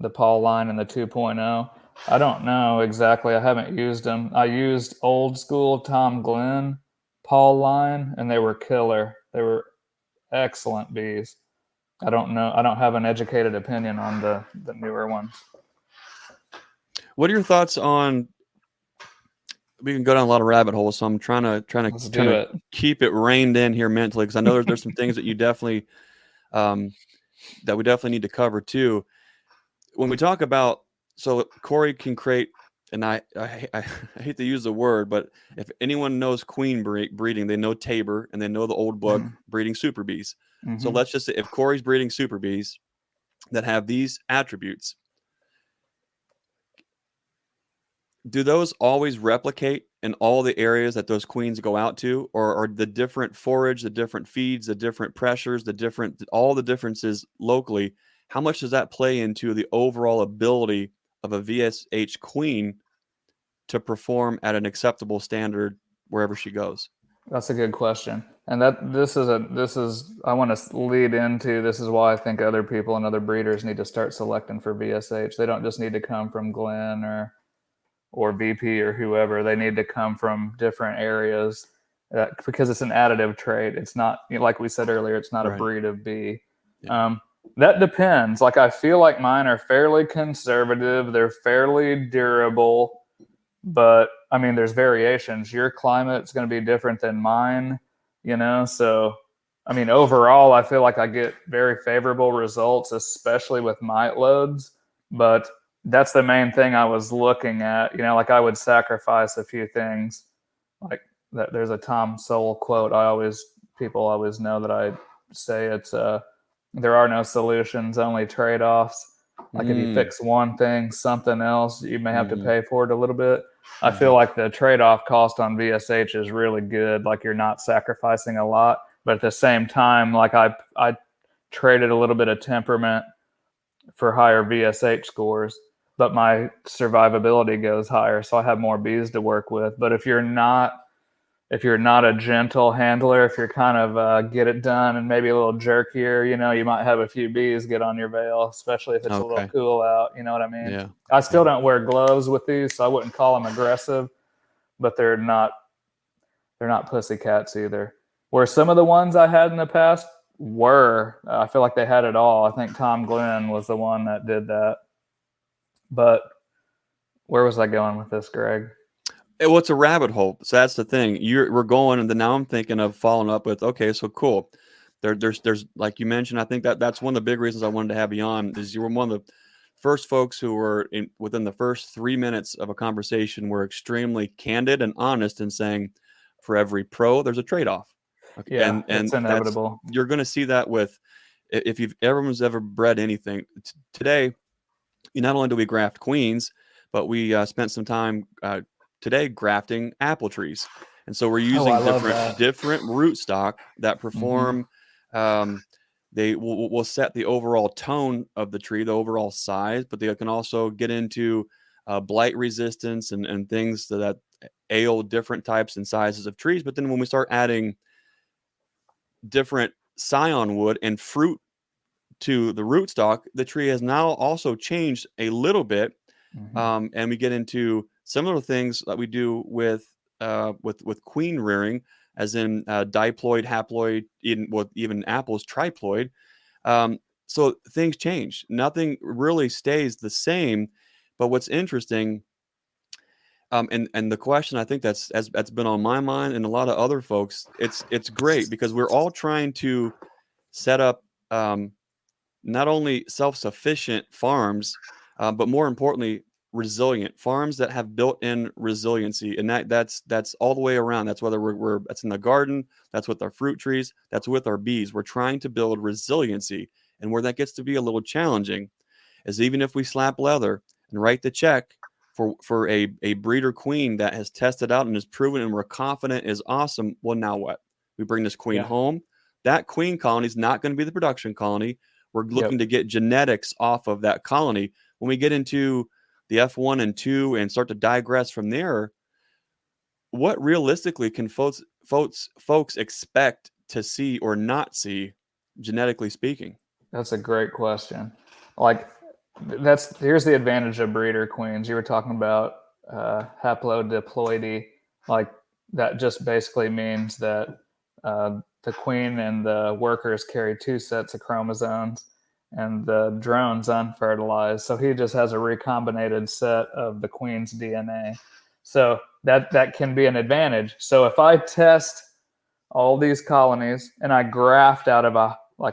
the Paul line and the 2.0. I don't know exactly. I haven't used them. I used old school Tom Glenn Paul line, and they were killer. They were excellent bees. I don't know. I don't have an educated opinion on the newer ones. What are your thoughts on? We can go down a lot of rabbit holes, so I'm trying to keep it reined in here mentally, because I know there's some things that you definitely that we definitely need to cover too. When we talk about, so Cory can create, and I hate to use the word, but if anyone knows queen breeding, they know Tabor and they know the old book breeding super bees. So let's just say if Cory's breeding super bees that have these attributes, do those always replicate in all the areas that those queens go out to, or are the different forage, the different feeds, the different pressures, all the differences locally? How much does that play into the overall ability of a VSH queen to perform at an acceptable standard wherever she goes? That's a good question. And this is I want to lead into, this is why I think other people and other breeders need to start selecting for VSH. They don't just need to come from Glenn or BP or whoever. They need to come from different areas because it's an additive trait. It's not, like we said earlier, it's not a breed of bee. Yeah. That depends. Like, I feel like mine are fairly conservative. They're fairly durable. But I mean, there's variations. Your climate's going to be different than mine, you know? So, I mean, overall, I feel like I get very favorable results, especially with mite loads. But that's the main thing I was looking at. You know, like, I would sacrifice a few things. Like, that there's a Tom Sowell quote people always know that I say. It's there are no solutions, only trade-offs. Like, if you fix one thing, something else you may have to pay for it a little bit. I feel like the trade-off cost on VSH is really good. Like, you're not sacrificing a lot, but at the same time, like, I traded a little bit of temperament for higher VSH scores, but my survivability goes higher, so I have more bees to work with. But if you're not a gentle handler, if you're kind of get it done and maybe a little jerkier, you know, you might have a few bees get on your veil, especially if it's a little cool out. You know what I mean? Yeah. I still don't wear gloves with these, so I wouldn't call them aggressive, but they're not pussycats either. Where some of the ones I had in the past were, I feel like they had it all. I think Tom Glenn was the one that did that. But where was I going with this, Greg? Well, it's a rabbit hole. So that's the thing. We're going, and then now I'm thinking of following up with, okay, so cool. There's like you mentioned, I think that's one of the big reasons I wanted to have you on, is you were one of the first folks who were within the first 3 minutes of a conversation were extremely candid and honest in saying, for every pro, there's a trade-off. Okay. Yeah, and it's inevitable. You're going to see that with, if everyone's ever bred anything today, not only do we graft queens, but we spent some time today grafting apple trees, and so we're using different rootstock that perform. They will set the overall tone of the tree, the overall size, but they can also get into blight resistance and things that ail different types and sizes of trees. But then when we start adding different scion wood and fruit to the rootstock, the tree has now also changed a little bit. Mm-hmm. And we get into similar things that we do with queen rearing, as in diploid, haploid, even apples triploid. So things change. Nothing really stays the same. But what's interesting, and the question I think that's been on my mind and a lot of other folks, it's great because we're all trying to set up not only self-sufficient farms, but more importantly, resilient farms that have built-in resiliency, and that's all the way around. That's whether we're that's in the garden, that's with our fruit trees, that's with our bees. We're trying to build resiliency, and where that gets to be a little challenging is even if we slap leather and write the check for a breeder queen that has tested out and is proven and we're confident is awesome. Well, now what? We bring this queen Yeah. home. That queen colony is not going to be the production colony. We're looking to get genetics off of that colony. When we get into the F1 and 2 and start to digress from there, what realistically can folks expect to see or not see, genetically speaking? That's a great question. Like, here's the advantage of breeder queens. You were talking about haplodiploidy. Like, that just basically means that the queen and the workers carry 2 sets of chromosomes, and the drone's unfertilized. So he just has a recombinated set of the queen's DNA. So that can be an advantage. So if I test all these colonies and I graft out of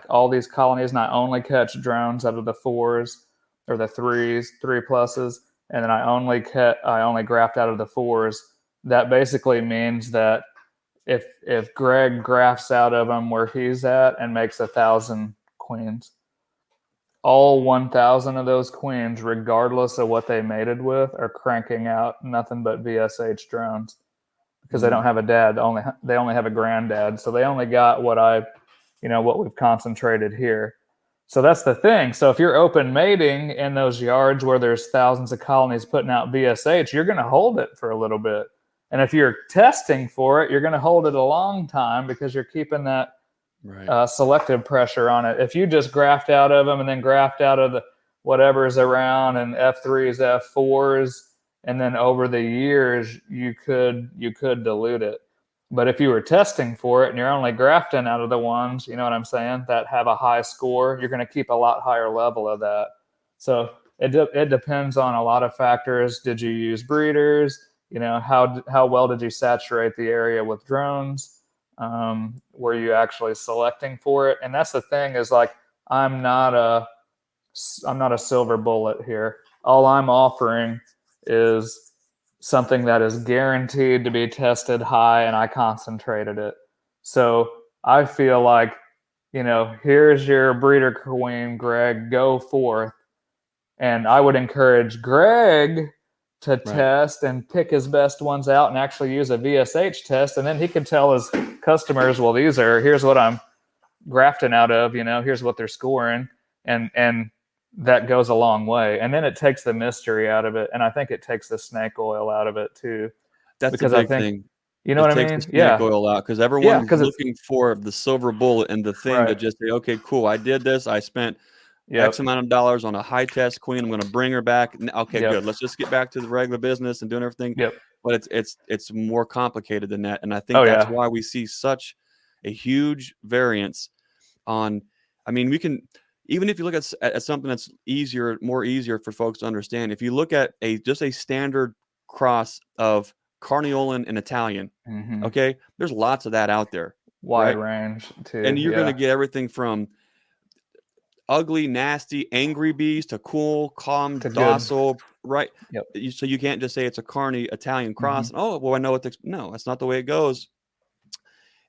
all these colonies, and I only catch drones out of the 4s or the 3s, 3+s, and then I only graft out of the 4s. That basically means that if Greg grafts out of them where he's at and makes 1,000 queens, all 1,000 of those queens, regardless of what they mated with, are cranking out nothing but VSH drones because they don't have a dad. They only have a granddad, so they only got what we've concentrated here. So that's the thing. So if you're open mating in those yards where there's thousands of colonies putting out VSH, you're going to hold it for a little bit. And if you're testing for it, you're going to hold it a long time because you're keeping that selective pressure on it. If you just graft out of them and then graft out of the whatever's around and F3s, F4s, and then over the years you could dilute it. But if you were testing for it and you're only grafting out of the ones, you know what I'm saying, that have a high score, you're going to keep a lot higher level of that. So it depends on a lot of factors. Did you use breeders? How well did you saturate the area with drones? Were you actually selecting for it? And that's the thing is, like, I'm not a silver bullet here. All I'm offering is something that is guaranteed to be tested high, and I concentrated it. So I feel like, here's your breeder queen, Greg, go forth. And I would encourage Greg to test and pick his best ones out and actually use a VSH test. And then he can tell his customers, well, here's what I'm grafting out of, here's what they're scoring. And that goes a long way. And then it takes the mystery out of it. And I think it takes the snake oil out of it too. That's because the big I think, thing. you know what I Takes mean? the snake oil out because everyone's looking for the silver bullet and the thing to just say, okay, cool, I did this. I spent X amount of dollars on a high test queen. I'm going to bring her back. Okay, good. Let's just get back to the regular business and doing everything. But it's more complicated than that. And I think that's why we see such a huge variance on, I mean, we can, even if you look at something that's more easier for folks to understand, if you look at just a standard cross of Carniolan and Italian, okay, there's lots of that out there. Wide range too. And you're going to get everything from ugly, nasty, angry bees to cool, calm, docile, right? So you can't just say it's a Carney Italian cross. And, I know what no, that's not the way it goes.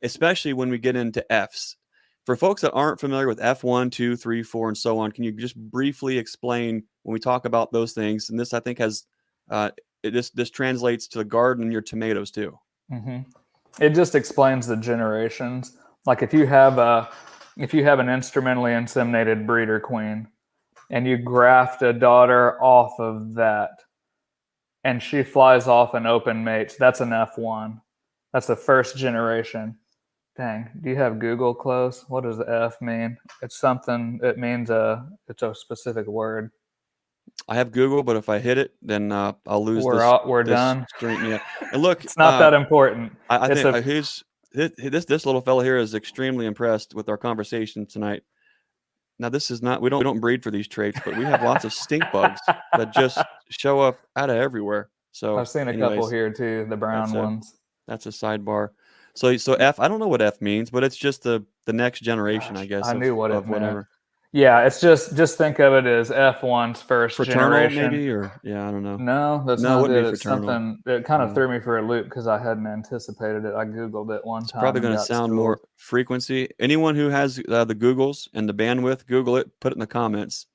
Especially when we get into Fs. For folks that aren't familiar with F1, 2, 3, 4, and so on, can you just briefly explain when we talk about those things? And this, I think, has this translates to the garden and your tomatoes too. It just explains the generations. Like if you have an instrumentally inseminated breeder queen and you graft a daughter off of that and she flies off and open mates, that's an F1. That's the first generation. Dang, do you have Google close? What does the F mean? It's something. It means it's a specific word. I have Google, but if I hit it, then I'll lose We're this done. stream. Yeah, and look, It's not that important. I It's think a this little fella here is extremely impressed with our conversation tonight. Now, this is not, we don't breed for these traits, but we have lots of stink bugs that just show up out of everywhere. So, I've seen a couple anyways, here too, the brown that's ones. a sidebar. So F, I don't know what F means, but it's just the next generation, I Gosh, guess, I knew what it of meant. whatever. Yeah, it's just think of it as F1's first Fraternal, generation. maybe, or yeah, I don't know. No, that's No, it not wouldn't be it. It's fraternal. something that kind of No. threw me for a loop because I hadn't anticipated it. I Googled it one It's time probably and going to got sound more schooled. frequency. Anyone who has the Googles and the bandwidth, Google it, put it in the comments.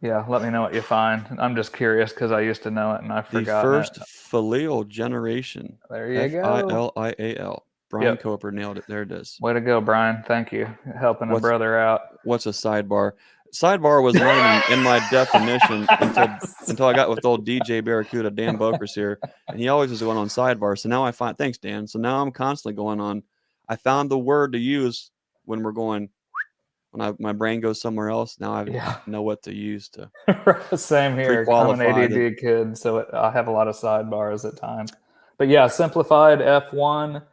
Yeah, let me know what you find. I'm just curious because I used to know it and I've The forgotten it. first filial generation. There you go. Filial. Brian Yep. Coper nailed it. There it is. Way to go, Brian. Thank you. Helping a What's brother out. what's a sidebar? Sidebar was not even in my definition until I got with old DJ Barracuda, Dan Boker's here, and he always was going on sidebar. So now I find, thanks, Dan. So now I'm constantly going on. I found the word to use when we're going, my brain goes somewhere else. Now I Yeah. know what to use to Same here. I'm an pre-qualify that. ADD kid, so I have a lot of sidebars at times. But yeah, simplified F1.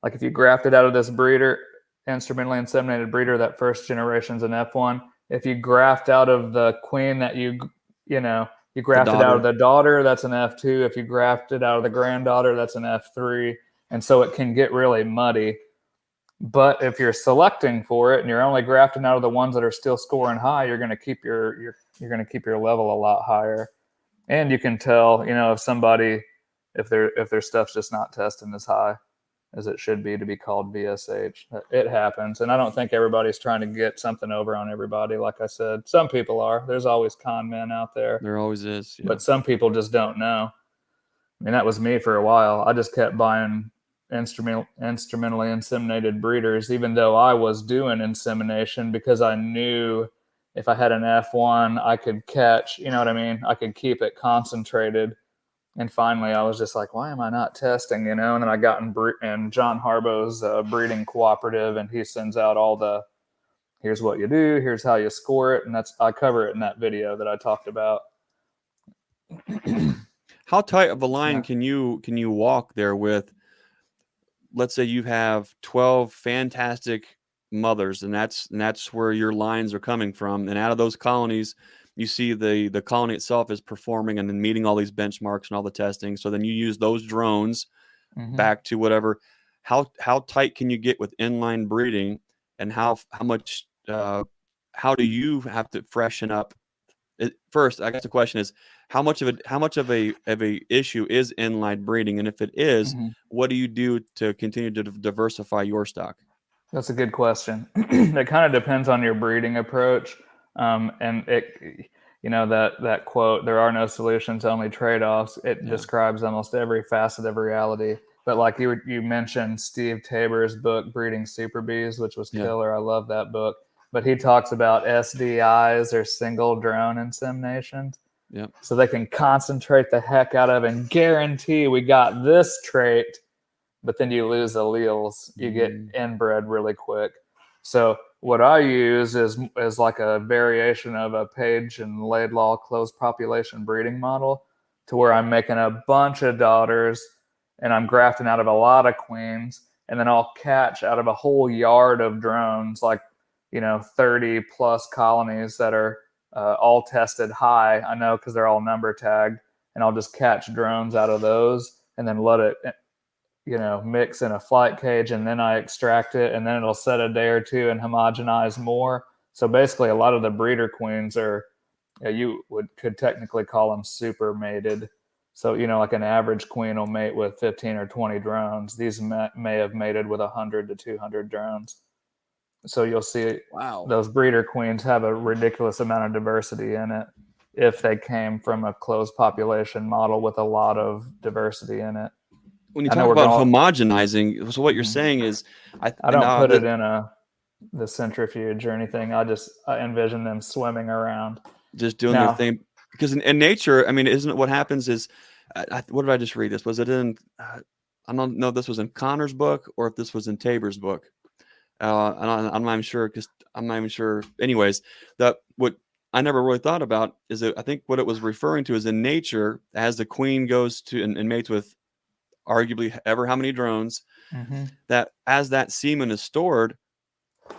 Like if you grafted out of this breeder, instrumentally inseminated breeder, that first generation's an F1. If you graft out of the queen that you grafted out of the daughter, that's an F2. If you grafted out of the granddaughter, that's an F3. And so it can get really muddy. But if you're selecting for it and you're only grafting out of the ones that are still scoring high, you're going to keep you're going to keep your level a lot higher. And you can tell, if somebody if their stuff's just not testing as high as it should be to be called VSH. It happens, and I don't think everybody's trying to get something over on everybody. Like I said, some people are. There's always con men out there. There always is, yeah. But some people just don't know. I mean, that was me for a while. I just kept buying instrumentally inseminated breeders, even though I was doing insemination, because I knew if I had an F1, I could catch, you know what I mean? I could keep it concentrated. And finally, I was just like, why am I not testing, And then I got in John Harbaugh's breeding cooperative, and he sends out all the, here's what you do, here's how you score it. And I cover it in that video that I talked about. How tight of a line can you walk there with, let's say you have 12 fantastic mothers, and that's where your lines are coming from, and out of those colonies you see the colony itself is performing and then meeting all these benchmarks and all the testing, so then you use those drones back to whatever. How tight can you get with inline breeding, and how much how do you have to freshen up first? I guess the question is, how much of a issue is inline breeding, and if it is, what do you do to continue to diversify your stock? That's a good question. It kind of depends on your breeding approach, and it, that quote, "There are no solutions, only trade-offs." It describes almost every facet of reality. But like you mentioned, Steve Tabor's book, Breeding Super Bees, which was killer. I love that book. But he talks about SDIs, or single drone inseminations. Yep. So they can concentrate the heck out of and guarantee we got this trait, but then you lose alleles. You get inbred really quick. So what I use is like a variation of a Page and Laidlaw closed population breeding model, to where I'm making a bunch of daughters and I'm grafting out of a lot of queens, and then I'll catch out of a whole yard of drones, like 30 plus colonies that are all tested high. I know because they're all number tagged, and I'll just catch drones out of those and then let it mix in a flight cage, and then I extract it, and then it'll set a day or two and homogenize more. So basically, a lot of the breeder queens are, could technically call them super mated. So, like an average queen will mate with 15 or 20 drones. These may have mated with 100 to 200 drones. So you'll see those breeder queens have a ridiculous amount of diversity in it, if they came from a closed population model with a lot of diversity in it. When you talk about homogenizing, so what you're saying is, I don't put it in the centrifuge or anything. I envision them swimming around, just doing their thing. Because in nature, I mean, isn't it what happens is, what did I just read? This was it in? I don't know if this was in Connor's book or if this was in Tabor's book. I'm not even sure because I'm not even sure. Anyways, that what I never really thought about is that I think what it was referring to is in nature, as the queen goes to and mates with arguably ever how many drones, that as that semen is stored,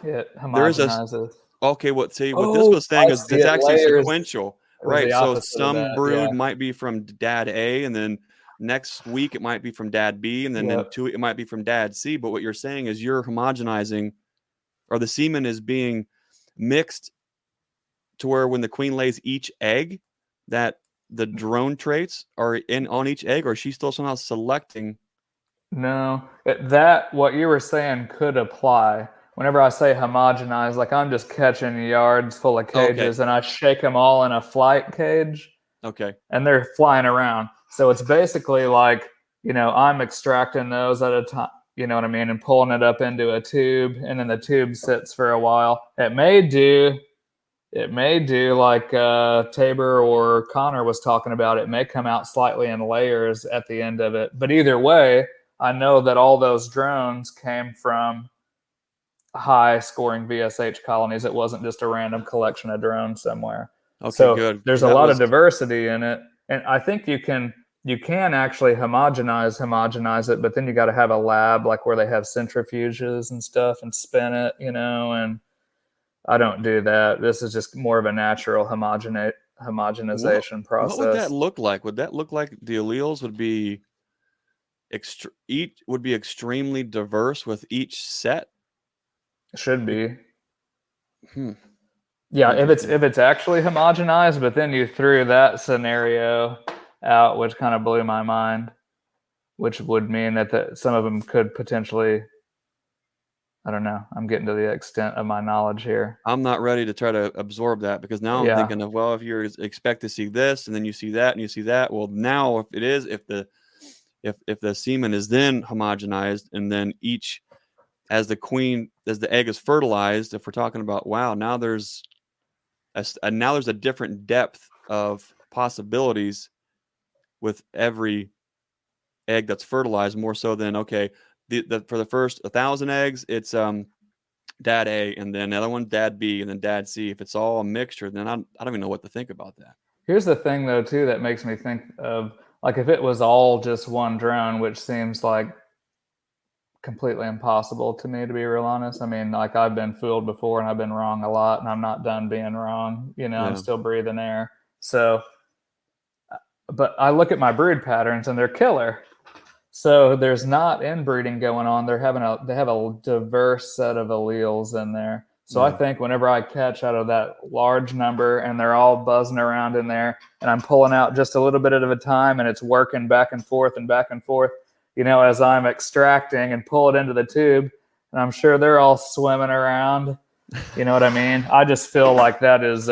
It there is a homogenizes. okay. What this Oh, was saying I is see it's it. actually Layers sequential, is the right? So opposite of some that. Yeah. brood might be from dad A, and then next week it might be from dad B, and then in Yep. 2 it might be from dad C. But what you're saying is you're homogenizing, or the semen is being mixed to where when the queen lays each egg, that the drone traits are in on each egg, or she's still somehow selecting. No, that what you were saying could apply. Whenever I say homogenize, like I'm just catching yards full of Okay, cages and I shake them all in a flight cage okay, and they're flying around. So it's basically like, I'm extracting those at a time, you know what I mean, and pulling it up into a tube, and then the tube sits for a while. It may do like Tabor or Connor was talking about. It may come out slightly in layers at the end of it. But either way, I know that all those drones came from high scoring VSH colonies. It wasn't just a random collection of drones somewhere. okay, So good. there's Because a that lot of was diversity in it. And I think you can actually homogenize it, but then you got to have a lab like where they have centrifuges and stuff and spin it, and I don't do that. This is just more of a natural what homogenization what would that process. look like? Would that look like the alleles would be each would be extremely diverse with each set? Should be. Hmm. Yeah, if it's Interesting. if it's actually homogenized, but then you threw that scenario out, which kind of blew my mind, which would mean that some of them could potentially, I don't know. I'm getting to the extent of my knowledge here. I'm not ready to try to absorb that because now I'm Yeah, thinking of, well, if you expect to see this and then you see that and you see that, well, now if the semen is then homogenized and then each as the egg is fertilized, if we're talking about, wow, now there's a different depth of possibilities with every egg that's fertilized, more so than, okay, for the first 1,000 eggs it's dad A, and then the other one dad B, and then dad C. If it's all a mixture, then I don't even know what to think about that. here's the thing though too that makes me think of, like, if it was all just one drone, which seems like completely impossible to me, to be real honest. I mean, like, I've been fooled before and I've been wrong a lot, and I'm not done being wrong. I'm Yeah. still breathing air. So, but I look at my brood patterns and they're killer. So there's not inbreeding going on. They have a diverse set of alleles in there. So I Yeah. think whenever I catch out of that large number and they're all buzzing around in there, and I'm pulling out just a little bit at a time, and it's working back and forth and back and forth, as I'm extracting and pull it into the tube, and I'm sure they're all swimming around. You know what I mean? I just feel like there is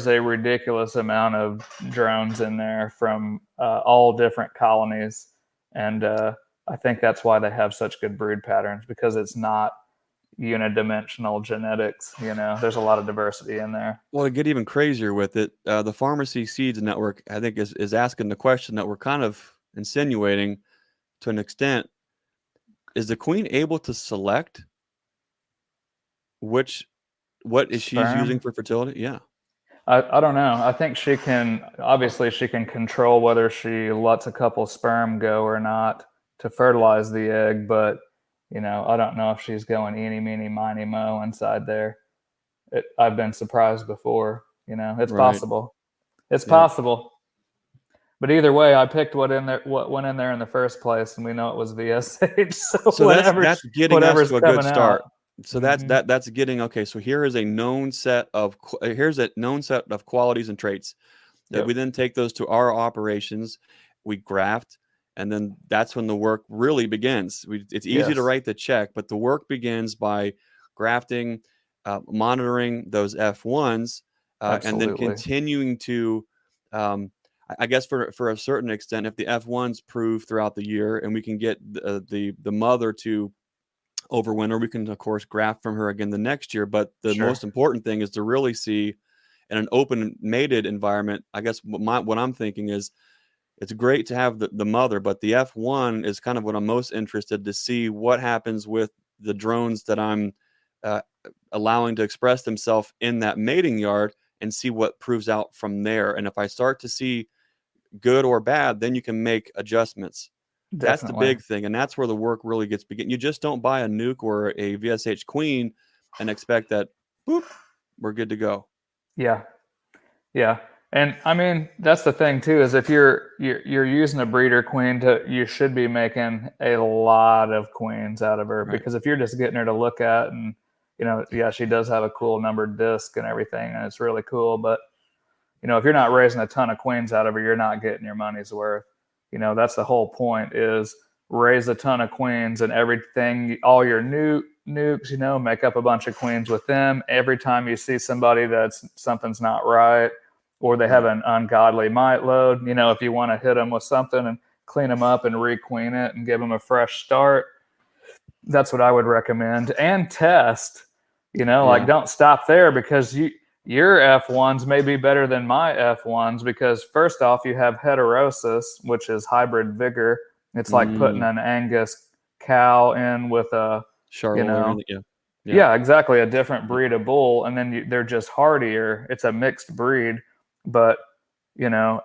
a ridiculous amount of drones in there from all different colonies, and I think that's why they have such good brood patterns, because it's not unidimensional genetics. There's a lot of diversity in there. Well, to get even crazier with it, the Pharmacy Seeds Network, I think, is asking the question that we're kind of insinuating to an extent. Is the queen able to select which what is she's using Sperm. for fertility? Yeah. I don't know. I think she can control whether she lets a couple sperm go or not to fertilize the egg, but I don't know if she's going eeny, meeny, miny, mo inside there. I've been surprised before. It's Right. possible. It's Yeah. possible. But either way, I picked what went in there in the first place, and we know it was VSH. So So that's getting us whatever's to a good coming out. start. So Mm-hmm. that's getting okay. So here's a known set of qualities and traits that we Yep. then take those to our operations, we graft, and then that's when the work really begins. It's easy to Yes. write the check, but the work begins by grafting, monitoring those F1s, and then Absolutely. continuing to, I guess, for a certain extent, if the F1s prove throughout the year, and we can get the mother to overwinter, we can of course graft from her again the next year. But the Sure. most important thing is to really see in an open mated environment. I guess what I'm thinking is it's great to have the mother, but the F1 is kind of what I'm most interested to see what happens with the drones that I'm uh, allowing to express themselves in that mating yard, and see what proves out from there. And if I start to see good or bad, then you can make adjustments. That's the Definitely. big thing, and that's where the work really gets begin. You just don't buy a nuke or a VSH queen and expect that, boop, we're good to go. Yeah. Yeah. And I mean, that's the thing too, is if you're using a breeder queen, you should be making a lot of queens out of her, Right. because if you're just getting her to look at, and yeah, she does have a cool numbered disc and everything, and it's really cool, but if you're not raising a ton of queens out of her, you're not getting your money's worth. That's the whole point, is raise a ton of queens, and everything, all your nukes, make up a bunch of queens with them. Every time you see somebody that's something's not right, or they have Right. an ungodly mite load, if you want to hit them with something and clean them up and requeen it and give them a fresh start, that's what I would recommend. And test, like, Yeah. don't stop there, because your F1s may be better than my F1s, because first off, you have heterosis, which is hybrid vigor. It's like putting Mm, an Angus cow in with a, you Charlotte or know, anything. Yeah. Yeah. yeah, exactly, a different Yeah. breed of bull, and then they're just hardier. It's a mixed breed, but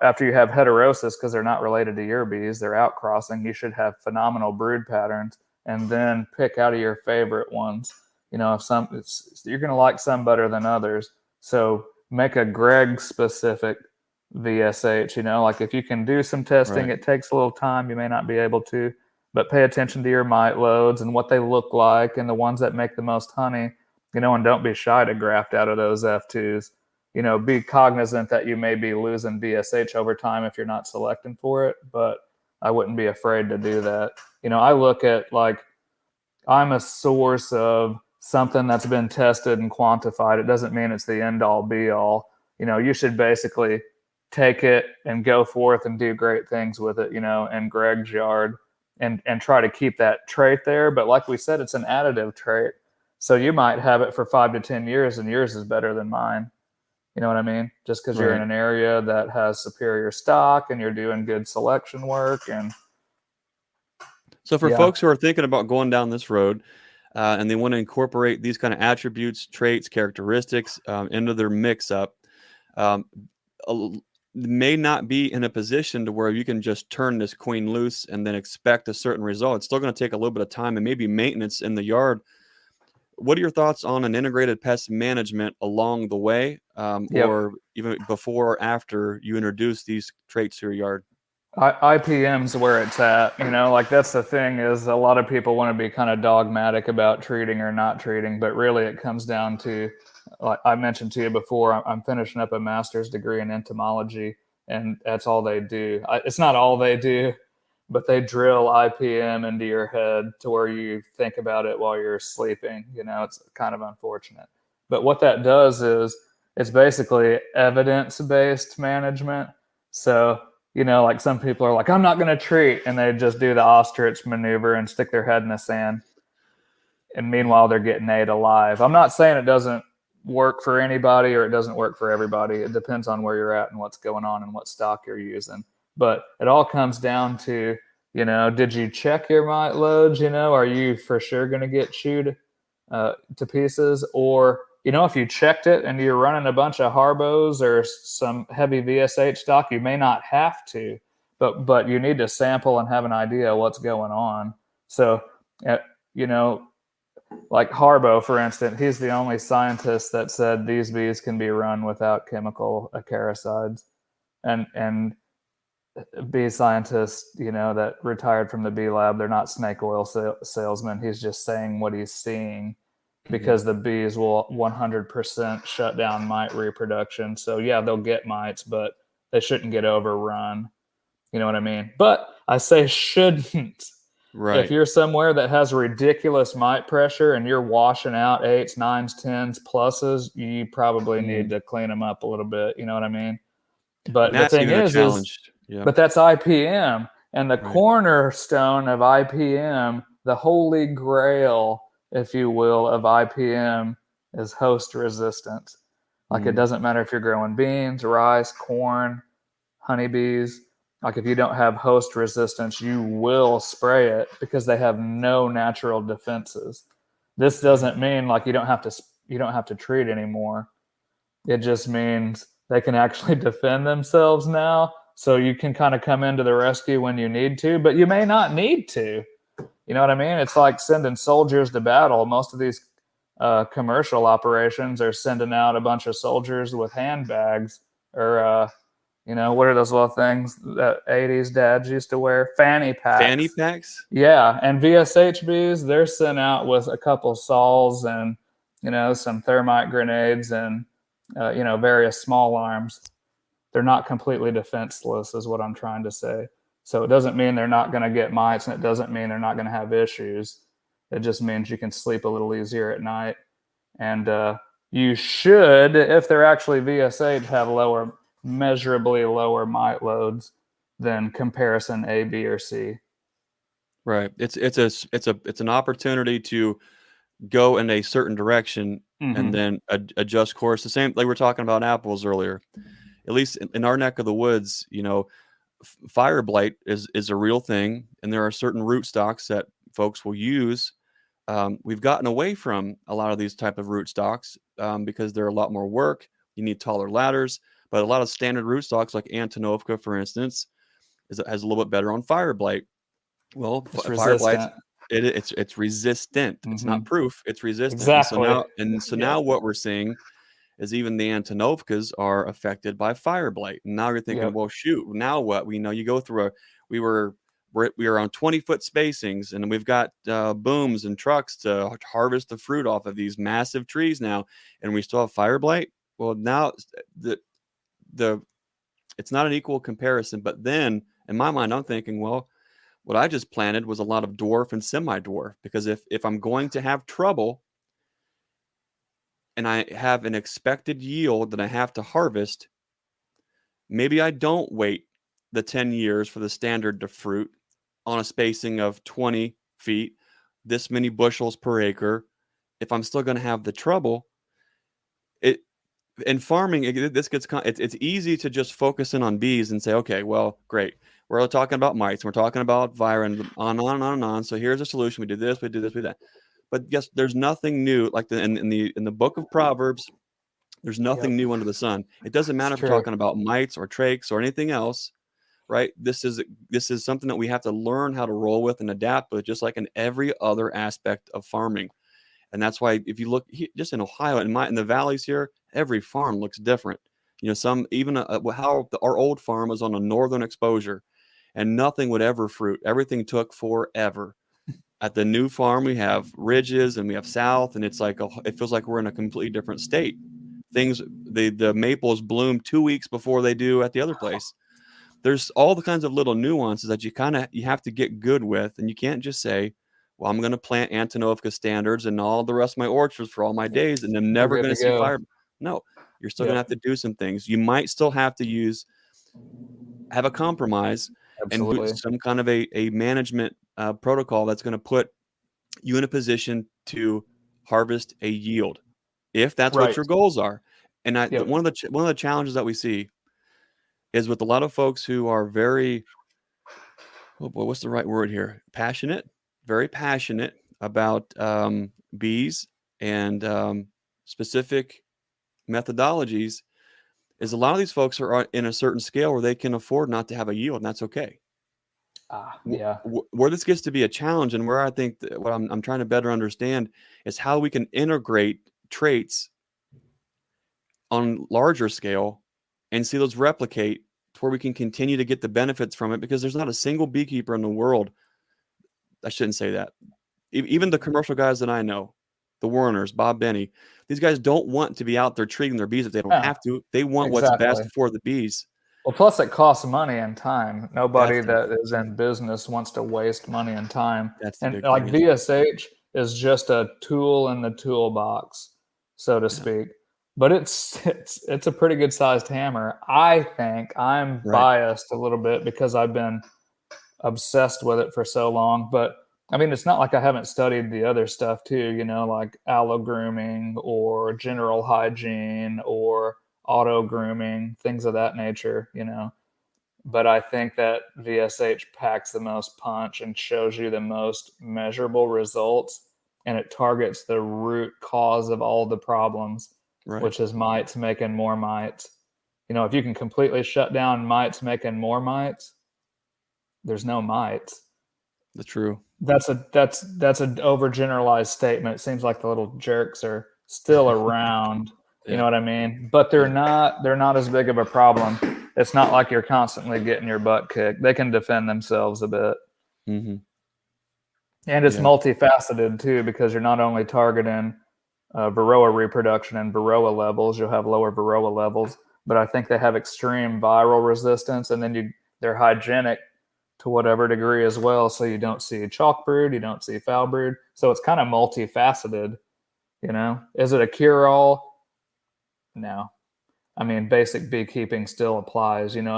after you have heterosis, because they're not related to your bees, they're outcrossing, you should have phenomenal brood patterns, and then pick out of your favorite ones. If you're going to like some better than others, so make a Greg specific VSH. Like, if you can do some testing, Right. it takes a little time. You may not be able to, but pay attention to your mite loads and what they look like, and the ones that make the most honey. And don't be shy to graft out of those F2s. Be cognizant that you may be losing VSH over time if you're not selecting for it, but I wouldn't be afraid to do that. I look at, like, I'm a source of something that's been tested and quantified. It doesn't mean it's the end all be all. You should basically take it and go forth and do great things with it, in Greg's yard, and try to keep that trait there. But like we said, it's an additive trait. So you might have it for 5 to 10 years and yours is better than mine. You know what I mean? Just because you're in Right. an area that has superior stock and you're doing good selection work. And So for yeah, folks who are thinking about going down this road, and they want to incorporate these kind of attributes, traits, characteristics into their mix up, um, may not be in a position to where you can just turn this queen loose and then expect a certain result. It's still going to take a little bit of time and maybe maintenance in the yard. What are your thoughts on an integrated pest management along the way, yep. or even before or after you introduce these traits to your yard? IPM's where it's at. Like, that's the thing, is a lot of people want to be kind of dogmatic about treating or not treating, but really it comes down to, like I mentioned to you before, I'm finishing up a master's degree in entomology, and that's all they do. It's not all they do, but they drill IPM into your head to where you think about it while you're sleeping. It's kind of unfortunate. But what that does is, it's basically evidence-based management. So, like, some people are like, I'm not going to treat, and they just do the ostrich maneuver and stick their head in the sand. And meanwhile, they're getting ate alive. I'm not saying it doesn't work for anybody or it doesn't work for everybody. It depends on where you're at and what's going on and what stock you're using. But it all comes down to, did you check your mite loads? Are you for sure going to get chewed to pieces? Or, if you checked it and you're running a bunch of Harbos or some heavy VSH stock, you may not have to, but you need to sample and have an idea of what's going on. So, uh, you know, like Harbo, for instance, he's the only scientist that said these bees can be run without chemical acaricides. And bee scientists, that retired from the bee lab, they're not snake oil salesmen. He's just saying what he's seeing, Mhm. because the bees will 100% shut down mite reproduction. So yeah, they'll get mites, but they shouldn't get overrun. You know what I mean? But I say shouldn't. If Right. you're somewhere that has ridiculous mite pressure and you're washing out eights, nines, tens, pluses, you probably need Mhm. to clean them up a little bit. You know what I mean? And But the that's thing even a is, challenge. Yeah. but that's IPM. And the Right. cornerstone of IPM, the holy grail, if you will, of IPM is host resistance. Like, it Mm. doesn't matter if you're growing beans, rice, corn, honeybees. Like if you don't have host resistance, you will spray it because they have no natural defenses. This doesn't mean like you don't have to treat anymore. It just means they can actually defend themselves now. So you can kind of come into the rescue when you need to, but you may not need to. You know what I mean? It's like sending soldiers to battle. Most of these commercial operations are sending out a bunch of soldiers with handbags or, what are those little things that 80s dads used to wear? Fanny packs. Fanny packs? Yeah. And VSHBs, they're sent out with a couple saws and, some thermite grenades and, various small arms. They're not completely defenseless is what I'm trying to say. So it doesn't mean they're not going to get mites, and it doesn't mean they're not going to have issues. It just means you can sleep a little easier at night. And you should, if they're actually VSH, have measurably lower mite loads than comparison A, B, or C. Right. It's an opportunity to go in a certain direction and then adjust course. The same, like we were talking about apples earlier. At least in our neck of the woods, fire blight is a real thing, and there are certain root stocks that folks will use. We've gotten away from a lot of these type of root stocks because they're a lot more work. You need taller ladders, but a lot of standard root stocks like Antonovka, for instance, has a little bit better on fire blight. Well, fire blight, it's resistant. It's not proof. It's resistant. Exactly. So now what we're seeing is even the Antonovkas are affected by fire blight. And now you're thinking, well, shoot, now what? You go through we were on 20-foot spacings, and we've got booms and trucks to harvest the fruit off of these massive trees now, and we still have fire blight. Well, now it's not an equal comparison. But then in my mind, I'm thinking, well, what I just planted was a lot of dwarf and semi-dwarf, because if I'm going to have trouble and I have an expected yield that I have to harvest, maybe I don't wait the 10 years for the standard to fruit on a spacing of 20 feet, this many bushels per acre. If I'm still going to have the trouble, in farming, it's easy to just focus in on bees and say, okay, well, great. We're all talking about mites, we're talking about vira, and on and on and on. So here's a solution. We did this, we did this, we did that. But yes, there's nothing new. Like in the book of Proverbs, there's nothing new under the sun. It doesn't matter if we're talking about mites or trachs or anything else, right? This is something that we have to learn how to roll with and adapt with, just like in every other aspect of farming. And that's why if you look just in Ohio, in the valleys here, every farm looks different. Some even how our old farm was on a northern exposure, and nothing would ever fruit. Everything took forever. At the new farm, we have ridges and we have south, and it's like it feels like we're in a completely different state. The maples bloom 2 weeks before they do at the other place. There's all the kinds of little nuances that you have to get good with, and you can't just say, well, I'm going to plant Antonovka standards and all the rest of my orchards for all my days, and I'm never going to see fire. No, you're still going to have to do some things. You might still have to have a compromise. Absolutely. And some kind of a management protocol that's going to put you in a position to harvest a yield, if that's what your goals are. And one of the challenges that we see is with a lot of folks who are very, what's the right word here? Very passionate about bees and specific methodologies. Is a lot of these folks are in a certain scale where they can afford not to have a yield, and that's okay. Where this gets to be a challenge, and where I think what I'm trying to better understand is how we can integrate traits on larger scale and see those replicate to where we can continue to get the benefits from it, because there's not a single beekeeper in the world. I shouldn't say that. Even the commercial guys that I know, the Warners, Bob Benny, these guys don't want to be out there treating their bees if they don't have to. They want what's best for the bees. Well, plus it costs money and time. Nobody that is in business wants to waste money and time. And like VSH is just a tool in the toolbox, so to speak. But it's a pretty good sized hammer. I think I'm biased a little bit because I've been obsessed with it for so long. But I mean, it's not like I haven't studied the other stuff too, like aloe grooming or general hygiene or auto grooming, things of that nature, but I think that VSH packs the most punch and shows you the most measurable results, and it targets the root cause of all the problems, Right. which is mites making more mites. If you can completely shut down mites making more mites, there's no mites. That's true. That's an overgeneralized statement. It seems like the little jerks are still around. Yeah. You know what I mean? But they're not as big of a problem. It's not like you're constantly getting your butt kicked. They can defend themselves a bit. Mm-hmm. And it's Yeah. multifaceted too, because you're not only targeting Varroa reproduction and Varroa levels. You'll have lower Varroa levels, but I think they have extreme viral resistance, and then they're hygienic to whatever degree as well. So you don't see chalk brood, you don't see foul brood. So it's kind of multifaceted. Is it a cure-all? No. I mean, basic beekeeping still applies. Even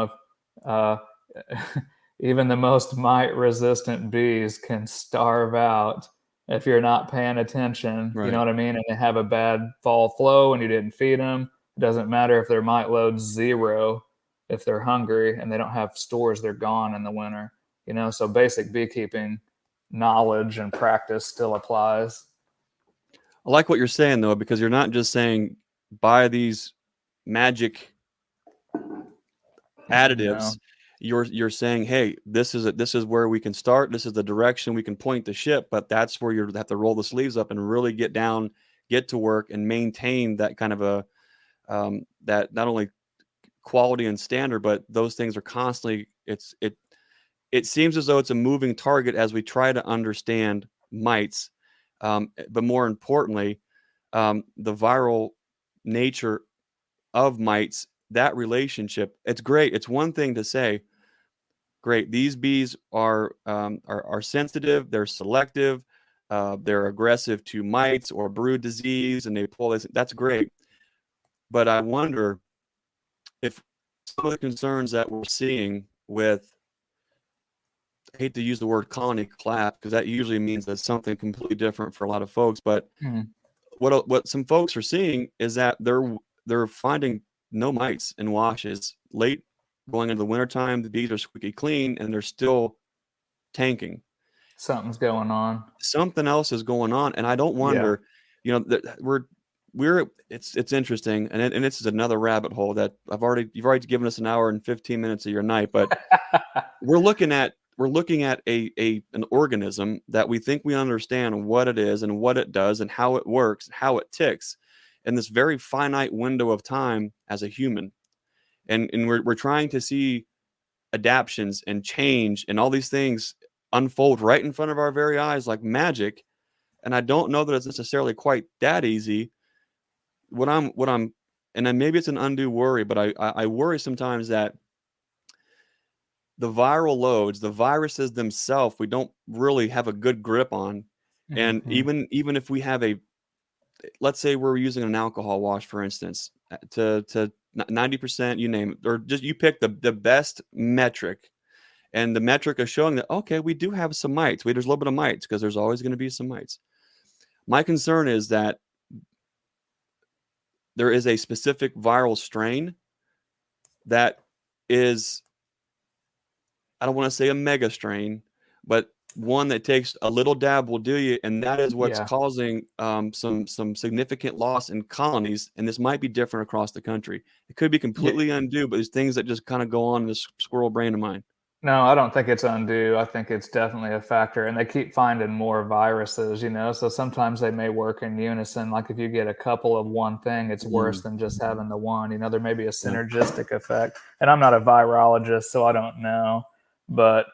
the most mite-resistant bees can starve out if you're not paying attention. Right. You know what I mean? And they have a bad fall flow and you didn't feed them. It doesn't matter if their mite load's 0. If they're hungry and they don't have stores, they're gone in the winter. So basic beekeeping knowledge and practice still applies. I like what you're saying though, because you're not just saying buy these magic additives. No. You're saying, hey, this is where we can start. This is the direction we can point the ship, but that's where you have to roll the sleeves up and really get to work and maintain that kind of a that not only quality and standard, but those things are constantly. It seems as though it's a moving target as we try to understand mites, but more importantly, the viral nature of mites. That relationship, it's great. It's one thing to say, great, these bees are sensitive, they're selective, they're aggressive to mites or brood disease, and they pull this. That's great. But I wonder if some of the concerns that we're seeing with, I hate to use the word colony collapse because that usually means that something completely different for a lot of folks. But what some folks are seeing is that they're finding no mites in washes late going into the wintertime. The bees are squeaky clean and they're still tanking. Something's going on. Something else is going on, and I don't wonder. It's interesting, and this is another rabbit hole that you've already given us an hour and 15 minutes of your night, but we're looking at an organism that we think we understand what it is and what it does and how it works, how it ticks in this very finite window of time as a human. And we're trying to see adaptions and change and all these things unfold right in front of our very eyes like magic. And I don't know that it's necessarily quite that easy. And then maybe it's an undue worry, but I worry sometimes that the viral loads, the viruses themselves, we don't really have a good grip on. And even if we have let's say we're using an alcohol wash, for instance, to 90%, you name it, or just you pick the best metric, and the metric is showing that, okay, we do have some mites. There's a little bit of mites because there's always going to be some mites. My concern is that there is a specific viral strain that is, I don't want to say a mega strain, but one that takes a little dab will do you, and that is what's causing some significant loss in colonies. And this might be different across the country. It could be completely undue, but there's things that just kind of go on in this squirrel brain of mine. No, I don't think it's undue. I think it's definitely a factor, and they keep finding more viruses. So sometimes they may work in unison. Like if you get a couple of one thing, it's worse than just having the one. There may be a synergistic effect. And I'm not a virologist, so I don't know. But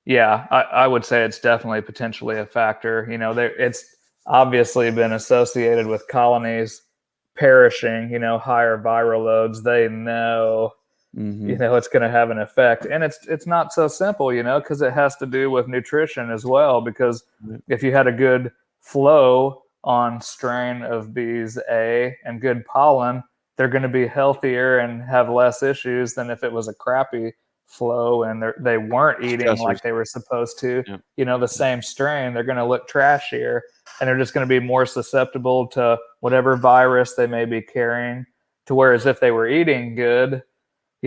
yeah, I would say it's definitely potentially a factor. It's obviously been associated with colonies perishing, higher viral loads. They know, it's going to have an effect. And it's not so simple, because it has to do with nutrition as well. Because if you had a good flow on strain of bees A and good pollen, they're going to be healthier and have less issues than if it was a crappy flow and they weren't eating like they were supposed to. The same strain, they're going to look trashier, and they're just going to be more susceptible to whatever virus they may be carrying. To whereas if they were eating good,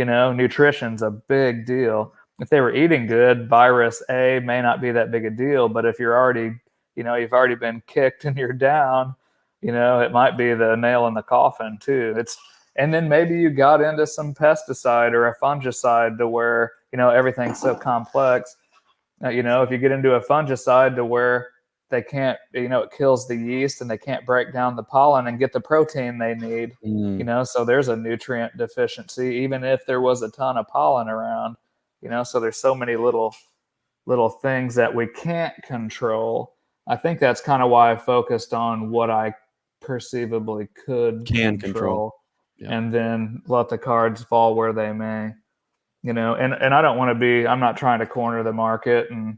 nutrition's a big deal. If they were eating good, virus A may not be that big a deal, but if you're already, you've already been kicked and you're down, it might be the nail in the coffin too. And then maybe you got into some pesticide or a fungicide to where, everything's so complex. If you get into a fungicide to where they can't, it kills the yeast and they can't break down the pollen and get the protein they need, so there's a nutrient deficiency, even if there was a ton of pollen around, so there's so many little things that we can't control. I think that's kind of why I focused on what I perceivably could control. Yeah. And then let the cards fall where they may. And I don't want to be, I'm not trying to corner the market, and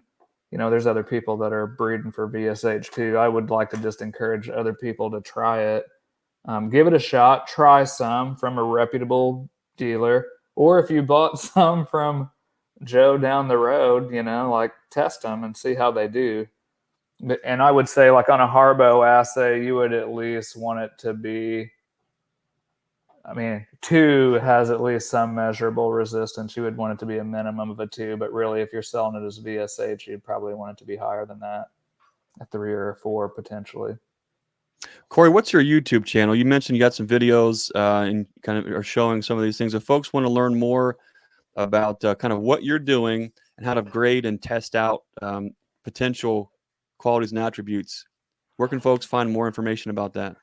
there's other people that are breeding for VSH too. I would like to just encourage other people to try it. Give it a shot, try some from a reputable dealer, or if you bought some from Joe down the road, like test them and see how they do. And I would say, like on a Harbo assay, you would at least want it to be, 2 has at least some measurable resistance. You would want it to be a minimum of a 2, but really if you're selling it as VSH, you'd probably want it to be higher than that, a 3 or a 4 potentially. Cory, what's your YouTube channel? You mentioned you got some videos and kind of are showing some of these things. If folks want to learn more about kind of what you're doing and how to grade and test out potential qualities and attributes, where can folks find more information about that?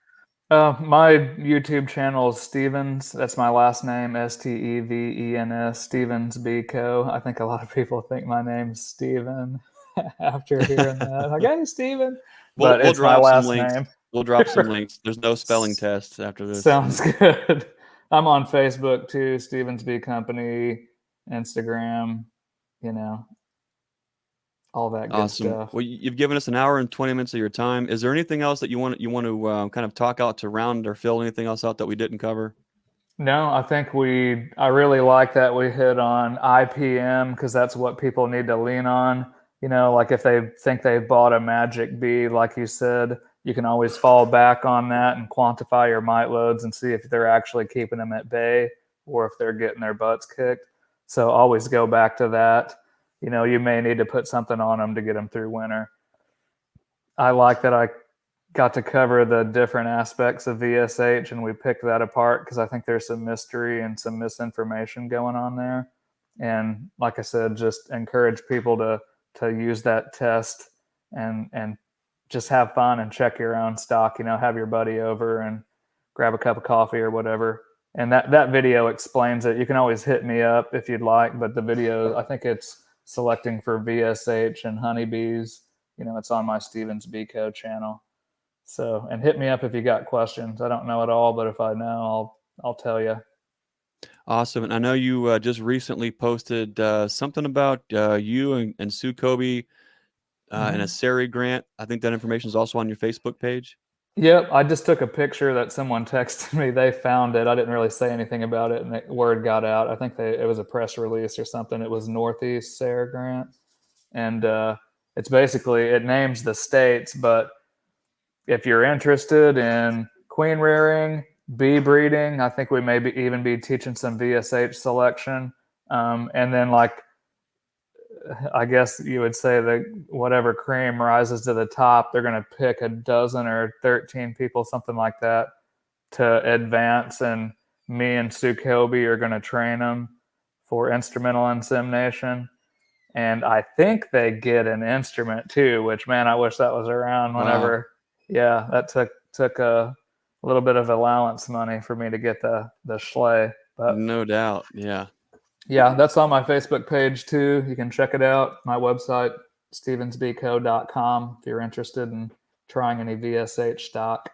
My YouTube channel is Stevens. That's my last name, Stevens, Stevens Beeko. I think a lot of people think my name's Steven after hearing that. Like, hey, Steven. But we'll it's my last links. name. We'll drop some links. There's no spelling tests after this. Sounds good. I'm on Facebook too, Stevens Bee Company, Instagram, all that good stuff. Well, you've given us an hour and 20 minutes of your time. Is there anything else that you want to kind of talk out to round or fill anything else out that we didn't cover? No, I think I really like that we hit on IPM, because that's what people need to lean on. Like if they think they've bought a magic bee, like you said, you can always fall back on that and quantify your mite loads and see if they're actually keeping them at bay or if they're getting their butts kicked. So always go back to that. You may need to put something on them to get them through winter. I like that I got to cover the different aspects of VSH and we picked that apart because I think there's some mystery and some misinformation going on there. And like I said, just encourage people to use that test and just have fun and check your own stock, have your buddy over and grab a cup of coffee or whatever. And that video explains it. You can always hit me up if you'd like, but the video, I think it's selecting for VSH and honeybees. It's on my Stevens Beeko channel. So, and hit me up if you got questions. I don't know it all, but if I know, I'll tell you. Awesome. And I know you just recently posted something about you and Sue Kobe and a SERI grant. I think that information is also on your Facebook page. Yep. I just took a picture that someone texted me. They found it. I didn't really say anything about it, and the word got out. I think it was a press release or something. It was Northeast SERI grant. And it's basically, it names the states, but if you're interested in queen rearing, bee breeding, I think we may even be teaching some VSH selection. And then I guess you would say that whatever cream rises to the top, they're going to pick a dozen or 13 people, something like that, to advance. And me and Sue Kobe are going to train them for instrumental insemination. And I think they get an instrument too, which, man, I wish that was around whenever. Wow. Yeah, that took a little bit of allowance money for me to get the schley. But no doubt, yeah. Yeah, that's on my Facebook page too. You can check it out. My website, stevensbeeko.com, if you're interested in trying any VSH stock.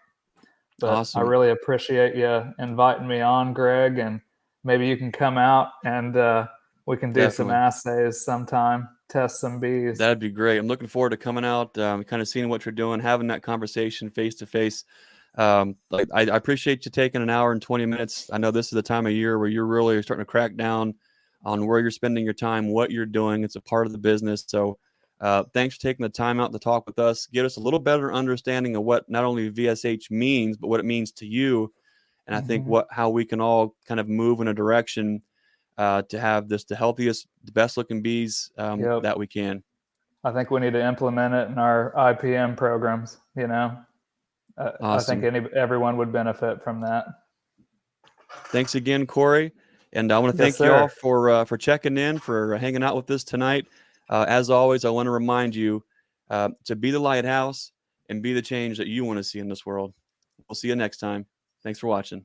But awesome. I really appreciate you inviting me on, Greg, and maybe you can come out and we can do some assays sometime, test some bees. That'd be great. I'm looking forward to coming out, kind of seeing what you're doing, having that conversation face to face. I appreciate you taking an hour and 20 minutes. I know this is the time of year where you're really starting to crack down on where you're spending your time, what you're doing. It's a part of the business. So thanks for taking the time out to talk with us, get us a little better understanding of what not only VSH means, but what it means to you. And I think how we can all kind of move in a direction to have the healthiest, the best looking bees Yep. that we can. I think we need to implement it in our IPM programs. You know, I think Awesome. everyone would benefit from that. Thanks again, Cory. And I want to Yes, thank you all sir. for checking in, for hanging out with us tonight. As always, I want to remind you to be the lighthouse and be the change that you want to see in this world. We'll see you next time. Thanks for watching.